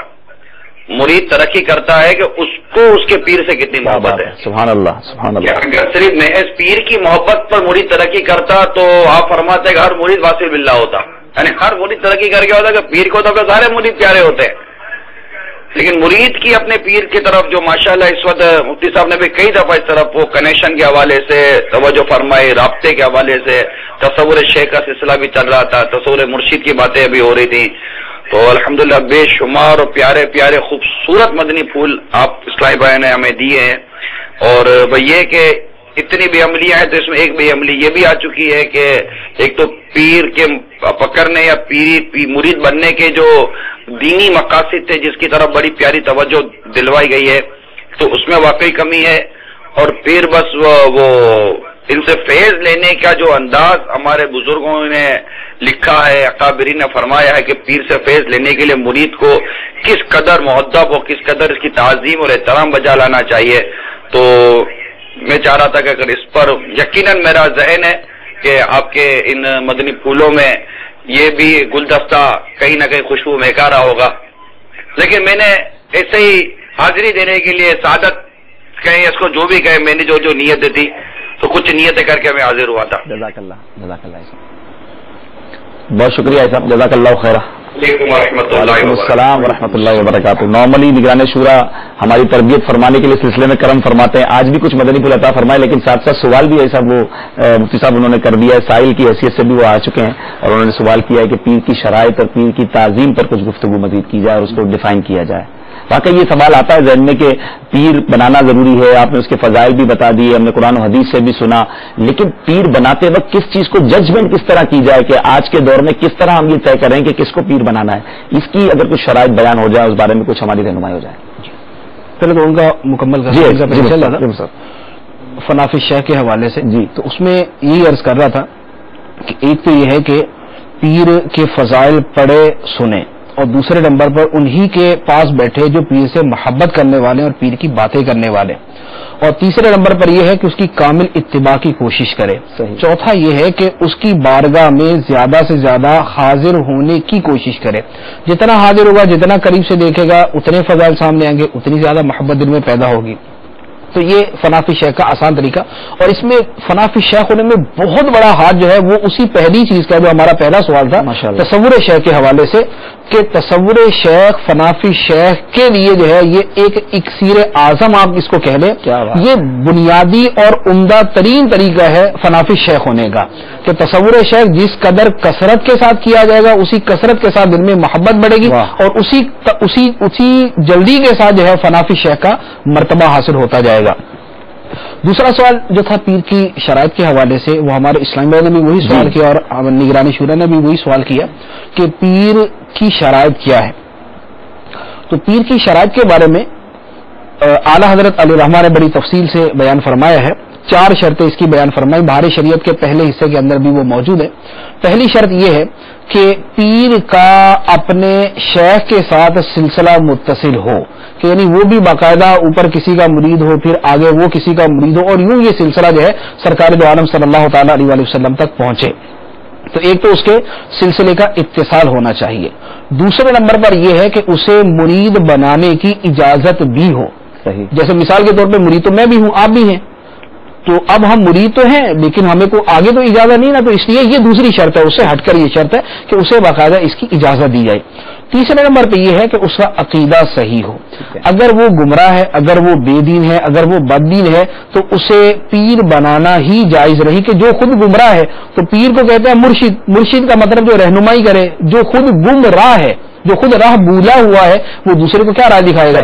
مرید ترقی کرتا ہے کہ اس کو اس کے پیر سے کتنی محبت ہے. سبحان اللہ سبحان اللہ. اگر صرف محض پیر کی محبت پر مرید ترقی کرتا تو آپ فرماتے ہیں کہ ہر مرید واصل باللہ ہوتا، یعنی ہر مرید ترقی کر کے ہوتا کہ پیر کو تو سارے مرید پیارے ہوتے ہیں. لیکن مرید کی اپنے پیر کی طرف جو ماشاءاللہ اس وقت مفتی صاحب نے بھی کئی دفعہ اس طرف وہ کنیکشن کے حوالے سے توجہ فرمائی، رابطے کے حوالے سے، تصور شیخ کا سلسلہ بھی چل رہا تھا، تصور مرشد کی باتیں بھی ہو رہی تھیں. تو الحمدللہ بے شمار اور پیارے پیارے خوبصورت مدنی پھول آپ اسلامی بھائی نے ہمیں دیے ہیں. اور یہ کہ اتنی بے عملیاں ہیں تو اس میں ایک بے عملی یہ بھی آ چکی ہے کہ ایک تو پیر کے پکڑنے یا مرید بننے کے جو دینی مقاصد تھے جس کی طرف بڑی پیاری توجہ دلوائی گئی ہے تو اس میں واقعی کمی ہے. اور پھر بس وہ ان سے فیض لینے کا جو انداز ہمارے بزرگوں نے لکھا ہے، اکابرین نے فرمایا ہے کہ پیر سے فیض لینے کے لیے مرید کو کس قدر مؤدب اور کس قدر اس کی تعظیم اور احترام بجا لانا چاہیے. تو میں چاہ رہا تھا کہ اگر اس پر یقیناً میرا ذہن ہے کہ آپ کے ان مدنی پھولوں میں یہ بھی گلدستہ کہیں نہ کہیں خوشبو مہکا رہا ہوگا. لیکن میں نے ایسے ہی حاضری دینے کے لیے سعادت کہیں اس کو جو بھی کہے، میں نے جو نیت دی تو کچھ نیتیں کر کے میں حاضر ہوا تھا. جزاک اللہ بہت شکریہ صاحب، جزاک اللہ خیر. وعلیکم السلام ورحمۃ اللہ وبرکاتہ. نارملی نگران شورا ہماری تربیت فرمانے کے لیے سلسلے میں کرم فرماتے ہیں. آج بھی کچھ مدنی پھول عطا فرمائے، لیکن ساتھ ساتھ سوال بھی ایسا وہ مفتی صاحب انہوں نے کر دیا ہے، سائل کی حیثیت سے بھی وہ آ چکے ہیں اور انہوں نے سوال کیا ہے کہ پیر کی شرائط اور پیر کی تعظیم پر کچھ گفتگو مزید کی جائے اور اس کو ڈیفائن کیا جائے. واقعی یہ سوال آتا ہے ذہن میں کہ پیر بنانا ضروری ہے، آپ نے اس کے فضائل بھی بتا دیے، ہم نے قرآن و حدیث سے بھی سنا، لیکن پیر بناتے وقت کس چیز کو ججمنٹ کس طرح کی جائے کہ آج کے دور میں کس طرح ہم یہ طے کریں کہ کس کو پیر بنانا ہے، اس کی اگر کچھ شرائط بیان ہو جائے اس بارے میں کچھ ہماری رہنمائی ہو جائے. پہلے تو ان کا مکمل فناف شیخ کے حوالے سے جی، تو اس میں یہی عرض کر رہا تھا کہ ایک تو یہ ہے کہ پیر کے فضائل پڑھے سنے، اور دوسرے نمبر پر انہی کے پاس بیٹھے جو پیر سے محبت کرنے والے اور پیر کی باتیں کرنے والے، اور تیسرے نمبر پر یہ ہے کہ اس کی کامل اتباع کی کوشش کرے. چوتھا یہ ہے کہ اس کی بارگاہ میں زیادہ سے زیادہ حاضر ہونے کی کوشش کرے. جتنا حاضر ہوگا، جتنا قریب سے دیکھے گا، اتنے فضائل سامنے آئیں گے، اتنی زیادہ محبت دل میں پیدا ہوگی. تو یہ فنافی شیخ کا آسان طریقہ، اور اس میں فنافی شیخ ہونے میں بہت بڑا ہاتھ جو ہے وہ اسی پہلی چیز کا، جو ہمارا پہلا سوال تھا تصور شیخ کے حوالے سے، کہ تصور شیخ فنافی شیخ کے لیے جو ہے یہ ایک اکسیر اعظم آپ اس کو کہہ لیں، یہ بنیادی اور عمدہ ترین طریقہ ہے فنافی شیخ ہونے کا، کہ تصور شیخ جس قدر کثرت کے ساتھ کیا جائے گا اسی کثرت کے ساتھ دل میں محبت بڑھے گی، اور اسی جلدی کے ساتھ جو ہے فنافی شیخ کا مرتبہ حاصل ہوتا جائے گا۔ دوسرا سوال جو تھا پیر کی شرائط کے حوالے سے، وہ ہمارے اسلام بھائی نے بھی وہی سوال کیا اور نگرانی شورا نے بھی وہی سوال کیا کہ پیر کی شرائط کیا ہے۔ تو پیر کی شرائط کے بارے میں اعلیٰ حضرت علی رحمٰ نے بڑی تفصیل سے بیان فرمایا ہے، 4 شرطیں اس کی بیان فرمائی، بہار شریعت کے پہلے حصے کے اندر بھی وہ موجود ہے۔ پہلی شرط یہ ہے کہ پیر کا اپنے شیخ کے ساتھ سلسلہ متصل ہو، کہ یعنی وہ بھی باقاعدہ اوپر کسی کا مرید ہو، پھر آگے وہ کسی کا مرید ہو، اور یوں یہ سلسلہ جو ہے سرکار دو عالم صلی اللہ تعالی علیہ وسلم تک پہنچے۔ تو ایک تو اس کے سلسلے کا اتصال ہونا چاہیے، دوسرے نمبر پر یہ ہے کہ اسے مرید بنانے کی اجازت بھی ہو۔ جیسے مثال کے طور پہ مرید تو میں بھی ہوں، آپ بھی ہیں، تو اب ہم مرید تو ہیں لیکن ہمیں کو آگے تو اجازت نہیں نا، تو اس لیے یہ دوسری شرط ہے، اس سے ہٹ کر یہ شرط ہے کہ اسے باقاعدہ اس کی اجازت دی جائے۔ تیسرے نمبر پہ یہ ہے کہ اس کا عقیدہ صحیح ہو، اگر وہ گمراہ ہے، اگر وہ بے دین ہے، اگر وہ بددین ہے تو اسے پیر بنانا ہی جائز رہی، کہ جو خود گمراہ ہے تو پیر کو کہتے ہیں مرشد، مرشد کا مطلب جو رہنمائی کرے، جو خود گمراہ ہے، جو خود راہ بولا ہوا ہے، وہ دوسرے کو کیا راہ دکھائے گا؟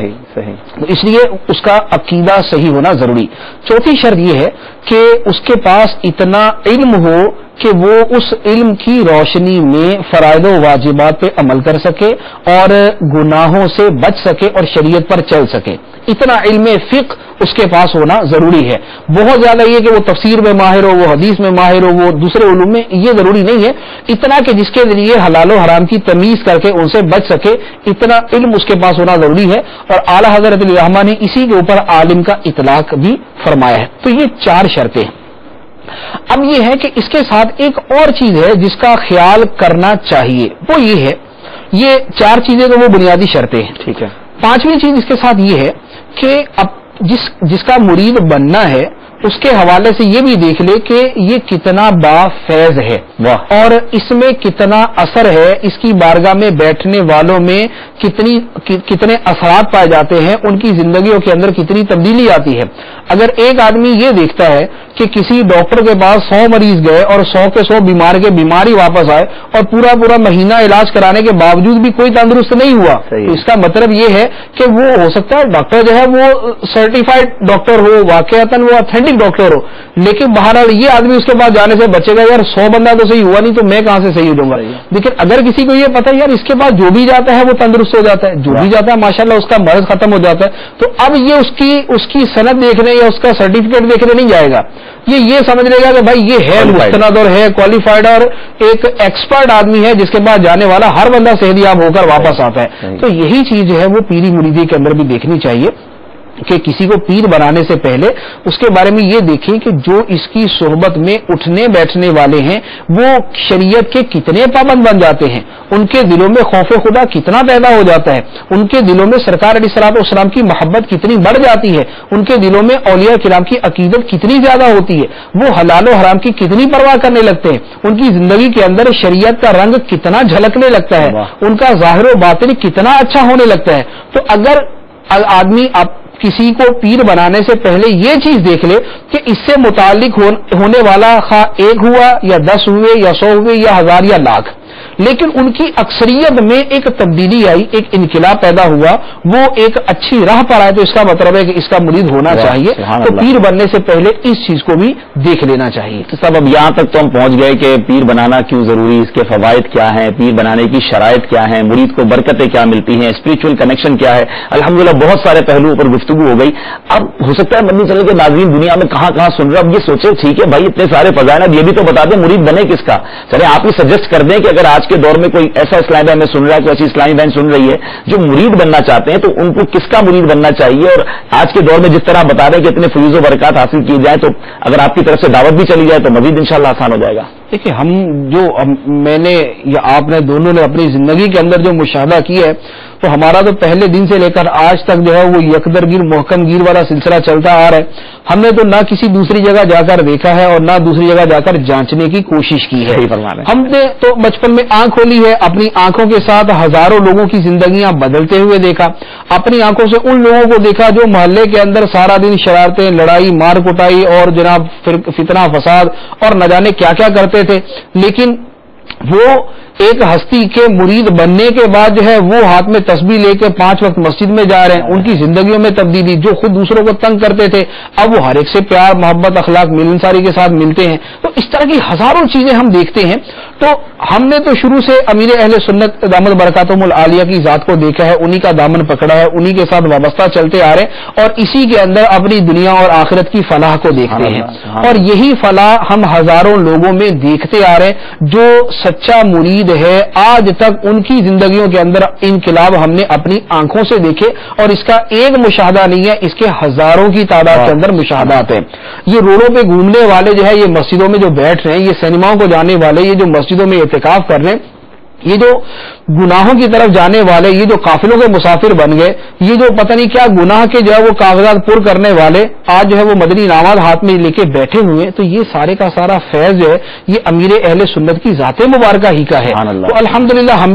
تو اس لیے اس کا عقیدہ صحیح ہونا ضروری۔ چوتھی شرط یہ ہے کہ اس کے پاس اتنا علم ہو کہ وہ اس علم کی روشنی میں فرائض و واجبات پہ عمل کر سکے اور گناہوں سے بچ سکے اور شریعت پر چل سکے، اتنا علم فقہ اس کے پاس ہونا ضروری ہے۔ بہت زیادہ یہ کہ وہ تفسیر میں ماہر ہو، وہ حدیث میں ماہر ہو، وہ دوسرے علوم میں، یہ ضروری نہیں ہے، اتنا کہ جس کے ذریعے حلال و حرام کی تمیز کر کے ان سے بچ سکے، اتنا علم اس کے پاس ہونا ضروری ہے۔ اور اعلیٰ حضرت الرحمٰ نے اسی کے اوپر عالم کا اطلاق بھی فرمایا ہے۔ تو یہ 4 شرطیں ہیں۔ اب یہ ہے کہ اس کے ساتھ ایک اور چیز ہے جس کا خیال کرنا چاہیے، وہ یہ ہے، یہ 4 چیزیں تو وہ بنیادی شرطیں ہیں، ٹھیک ہے۔ 5ویں چیز اس کے ساتھ یہ ہے کہ اب جس کا مرید بننا ہے اس کے حوالے سے یہ بھی دیکھ لے کہ یہ کتنا با فیض ہے اور اس میں کتنا اثر ہے، اس کی بارگاہ میں بیٹھنے والوں میں کتنے اثرات پائے جاتے ہیں، ان کی زندگیوں کے اندر کتنی تبدیلی آتی ہے۔ اگر ایک آدمی یہ دیکھتا ہے کہ کسی ڈاکٹر کے پاس 100 مریض گئے اور 100 کے 100 بیمار ہی واپس آئے اور پورا مہینہ علاج کرانے کے باوجود بھی کوئی تندرست نہیں ہوا، تو اس کا مطلب یہ ہے کہ وہ ہو سکتا ہے ڈاکٹر جو ہے وہ سرٹیفائڈ ڈاکٹر ہو، واقعتاً وہ اتھینٹک ڈاکٹر ہو، لیکن بہرحال یہ آدمی اس کے پاس جانے سے بچے گا، یار 100 بندہ تو صحیح ہوا نہیں تو میں کہاں سے صحیح ہو جاؤں گا۔ لیکن اگر کسی کو یہ پتا ہے یار اس کے پاس جو بھی جاتا ہے وہ تندرست ہو جاتا ہے، جو بھی جاتا ہے ماشاءاللہ اس کا مرض ختم ہو جاتا ہے، تو اب یہ اس کی سند دیکھنے یا اس کا سرٹیفکیٹ دیکھنے نہیں جائے گا، یہ سمجھ لے گا کہ بھائی یہ ہے مستند اور ہے کوالیفائڈ اور ایک ایکسپرٹ آدمی ہے جس کے پاس جانے والا ہر بندہ صحت یاب ہو کر واپس آتا ہے۔ تو یہی چیز جو ہے وہ پیری مریدی کے اندر بھی دیکھنی چاہیے کہ کسی کو پیر بنانے سے پہلے اس کے بارے میں یہ دیکھیں کہ جو اس کی صحبت میں اٹھنے بیٹھنے والے ہیں وہ شریعت کے کتنے پابند بن جاتے ہیں، ان کے دلوں میں خوف خدا کتنا پیدا ہو جاتا ہے، ان کے دلوں میں سرکار علیہ الصلوۃ والسلام کی محبت کتنی بڑھ جاتی ہے، ان کے دلوں میں اولیاء کرام کی عقیدت کتنی زیادہ ہوتی ہے، وہ حلال و حرام کی کتنی پرواہ کرنے لگتے ہیں، ان کی زندگی کے اندر شریعت کا رنگ کتنا جھلکنے لگتا ہے، ان کا ظاہر و باطن کتنا اچھا ہونے لگتا ہے۔ تو اگر آدمی کسی کو پیر بنانے سے پہلے یہ چیز دیکھ لے کہ اس سے متعلق ہونے والا خواہ 1 ہوا یا 10 ہوئے یا 100 ہوئے یا 1000 یا لاکھ، لیکن ان کی اکثریت میں ایک تبدیلی آئی، ایک انقلاب پیدا ہوا، وہ ایک اچھی راہ پر آئے، تو اس کا مطلب ہے کہ اس کا مرید ہونا چاہیے۔ تو پیر بننے سے پہلے اس چیز کو بھی دیکھ لینا چاہیے۔ صاحب اب یہاں تک تو ہم پہنچ گئے کہ پیر بنانا کیوں ضروری، اس کے فوائد کیا ہیں، پیر بنانے کی شرائط کیا ہیں، مرید کو برکتیں کیا ملتی ہیں، اسپریچول کنیکشن کیا ہے، الحمدللہ بہت سارے پہلوؤں پر گفتگو ہو گئی۔ اب ہو سکتا ہے مدنی چینل کے ناظرین دنیا میں کہاں کہاں سن رہے، اب یہ سوچے ٹھیک ہے بھائی اتنے سارے فضائل، اب یہ بھی تو بتا دیں مرید بنے کس کا۔ چلے آپ ہی سجیسٹ کر دیں کہ اگر آج کے دور میں کوئی ایسا اسلامی بھائی ہمیں سن رہا ہے، کوئی ایسی اسلامی بہن سن رہی ہے جو مرید بننا چاہتے ہیں، تو ان کو کس کا مرید بننا چاہیے، اور آج کے دور میں جس طرح بتا رہے ہیں کہ اتنے فیوز و برکات حاصل کیے جائیں، تو اگر آپ کی طرف سے دعوت بھی چلی جائے تو مزید انشاءاللہ آسان ہو جائے گا۔ دیکھیں میں نے یا آپ نے دونوں نے اپنی زندگی کے اندر جو مشاہدہ کیا ہے تو ہمارا تو پہلے دن سے لے کر آج تک جو ہے وہ یکدر گیر محکم گیر والا سلسلہ چلتا آ رہا ہے. ہم نے تو نہ کسی دوسری جگہ جا کر دیکھا ہے اور نہ دوسری جگہ جا کر جانچنے کی کوشش کی ہے. ہم نے تو بچپن میں آنکھ کھولی ہے, اپنی آنکھوں کے ساتھ ہزاروں لوگوں کی زندگیاں بدلتے ہوئے دیکھا, اپنی آنکھوں سے ان لوگوں کو دیکھا جو محلے کے اندر سارا دن شرارتیں, لڑائی, مار کٹائی اور جناب فتنہ فساد اور نہ جانے کیا کیا کرتے تھے, لیکن وہ ایک ہستی کے مرید بننے کے بعد جو ہے وہ ہاتھ میں تسبیح لے کے 5 وقت مسجد میں جا رہے ہیں. ان کی زندگیوں میں تبدیلی, جو خود دوسروں کو تنگ کرتے تھے اب وہ ہر ایک سے پیار, محبت, اخلاق, ملنساری کے ساتھ ملتے ہیں. تو اس طرح کی ہزاروں چیزیں ہم دیکھتے ہیں. تو ہم نے تو شروع سے امیر اہل سنت دامت برکاتہم العالیہ کی ذات کو دیکھا ہے, انہی کا دامن پکڑا ہے, انہی کے ساتھ وابستہ چلتے آ رہے ہیں اور اسی کے اندر اپنی دنیا اور آخرت کی فلاح کو دیکھتے ہیں. اور یہی فلاح ہم ہزاروں لوگوں میں دیکھتے آ رہے ہیں. جو سچا مرید ہے آج تک ان کی زندگیوں کے اندر انقلاب ہم نے اپنی آنکھوں سے دیکھے, اور اس کا ایک مشاہدہ نہیں ہے, اس کے ہزاروں کی تعداد کے اندر مشاہدات ہیں. یہ روڈوں پہ گھومنے والے جو ہے, یہ مسجدوں میں جو بیٹھ رہے ہیں, یہ سینماؤں کو جانے والے, یہ جو مسجدوں میں اعتکاف کر رہے ہیں, یہ جو گناہوں کی طرف جانے والے, یہ جو قافلوں کے مسافر بن گئے, یہ جو پتہ نہیں کیا گناہ کے جو ہے وہ کاغذات پر کرنے والے آج جو ہے وہ مدنی انعامات ہاتھ میں لے کے بیٹھے ہوئے ہیں. تو یہ سارے کا سارا فیض جو ہے یہ امیر اہل سنت کی ذات مبارکہ ہی کا ہے. تو الحمدللہ ہم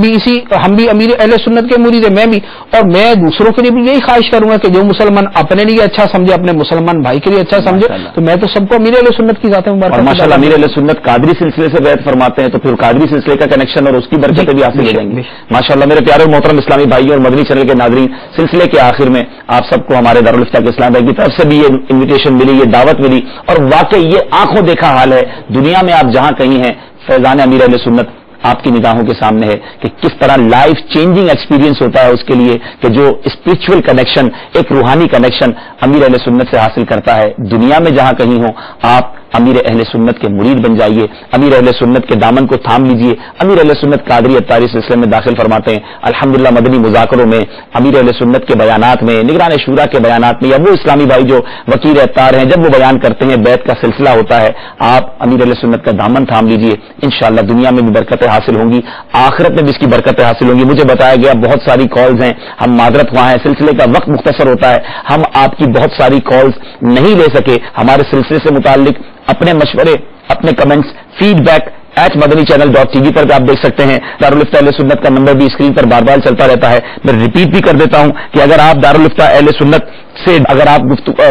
بھی امیر اہل سنت کے مرید ہیں, میں بھی, اور میں دوسروں کے لیے بھی یہی خواہش کروں گا کہ جو مسلمان اپنے لیے اچھا سمجھے, اپنے مسلمان بھائی کے لیے اچھا سمجھے, تو میں تو سب کو امیر اہل سنت کی ذات مبارکہ. ماشاءاللہ امیر اہل سنت قادری سلسلے سے بیعت فرماتے ہیں, تو پھر قادری سلسلے کا کنیکشن اور اس کی برکتیں بھی حاصل ہو جائیں گی. ماشاءاللہ میرے پیارے محترم اسلامی بھائی اور مدنی چینل کے ناظرین, سلسلے کے آخر میں آپ سب کو ہمارے دارالفتہ کے اسلام بھائی کی طرف سے بھی یہ انویٹیشن ملی, یہ دعوت ملی, اور واقعی یہ آنکھوں دیکھا حال ہے. دنیا میں آپ جہاں کہیں ہیں, فیضان امیر اہل سنت آپ کی نگاہوں کے سامنے ہے کہ کس طرح لائف چینجنگ ایکسپیرینس ہوتا ہے اس کے لیے کہ جو اسپرچل کنیکشن, ایک روحانی کنیکشن امیر اہل سنت سے حاصل کرتا ہے. دنیا میں جہاں کہیں ہو آپ امیر اہل سنت کے مرید بن جائیے, امیر اہل سنت کے دامن کو تھام لیجیے. امیر اہل سنت قادری اتاری سلسلے میں داخل فرماتے ہیں. الحمدللہ مدنی مذاکروں میں, امیر اہل سنت کے بیانات میں, نگران شورا کے بیانات میں, یا وہ اسلامی بھائی جو وکیل اتار ہیں جب وہ بیان کرتے ہیں, بیعت کا سلسلہ ہوتا ہے, آپ امیر اہل سنت کا دامن تھام لیجیے. انشاءاللہ دنیا میں بھی برکتیں حاصل ہوں گی, آخرت میں بھی اس کی برکتیں حاصل ہوں گی. مجھے بتایا گیا بہت ساری کالز ہیں, ہم معذرت وہاں ہیں, سلسلے کا وقت مختصر ہوتا ہے, ہم آپ کی بہت ساری کالز نہیں لے سکے. ہمارے سلسلے سے متعلق اپنے مشورے, اپنے کمنٹس, فیڈ بیک @madanichannel.tv پر بھی آپ دیکھ سکتے ہیں. دارالفتہ اہل سنت کا نمبر بھی اسکرین پر بار بار چلتا رہتا ہے. میں ریپیٹ بھی کر دیتا ہوں کہ اگر آپ دارالفتہ اہل سنت سے اگر آپ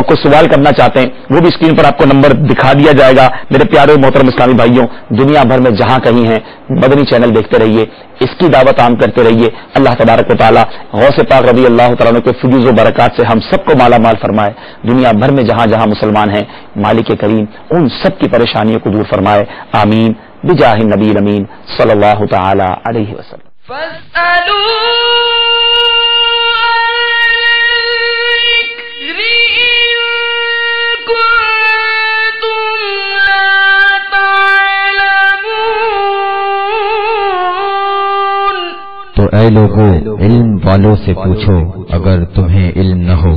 کو سوال کرنا چاہتے ہیں, وہ بھی اسکرین پر آپ کو نمبر دکھا دیا جائے گا. میرے پیارے محترم اسلامی بھائیوں, دنیا بھر میں جہاں کہیں ہیں مدنی چینل دیکھتے رہیے, اس کی دعوت عام کرتے رہیے. اللہ تبارک و تعالی غوث پاک رضی اللہ تعالیٰ کے فیوز و برکات سے ہم سب کو مالا مال فرمائے. دنیا بھر میں جہاں جہاں مسلمان ہیں, مالک کریم ان سب کی پریشانیوں کو دور فرمائے. آمین بجاہ النبی الامین صلی اللہ تعالی علیہ وسلم. تو اے لوگوں, علم والوں سے پوچھو اگر تمہیں علم نہ ہو.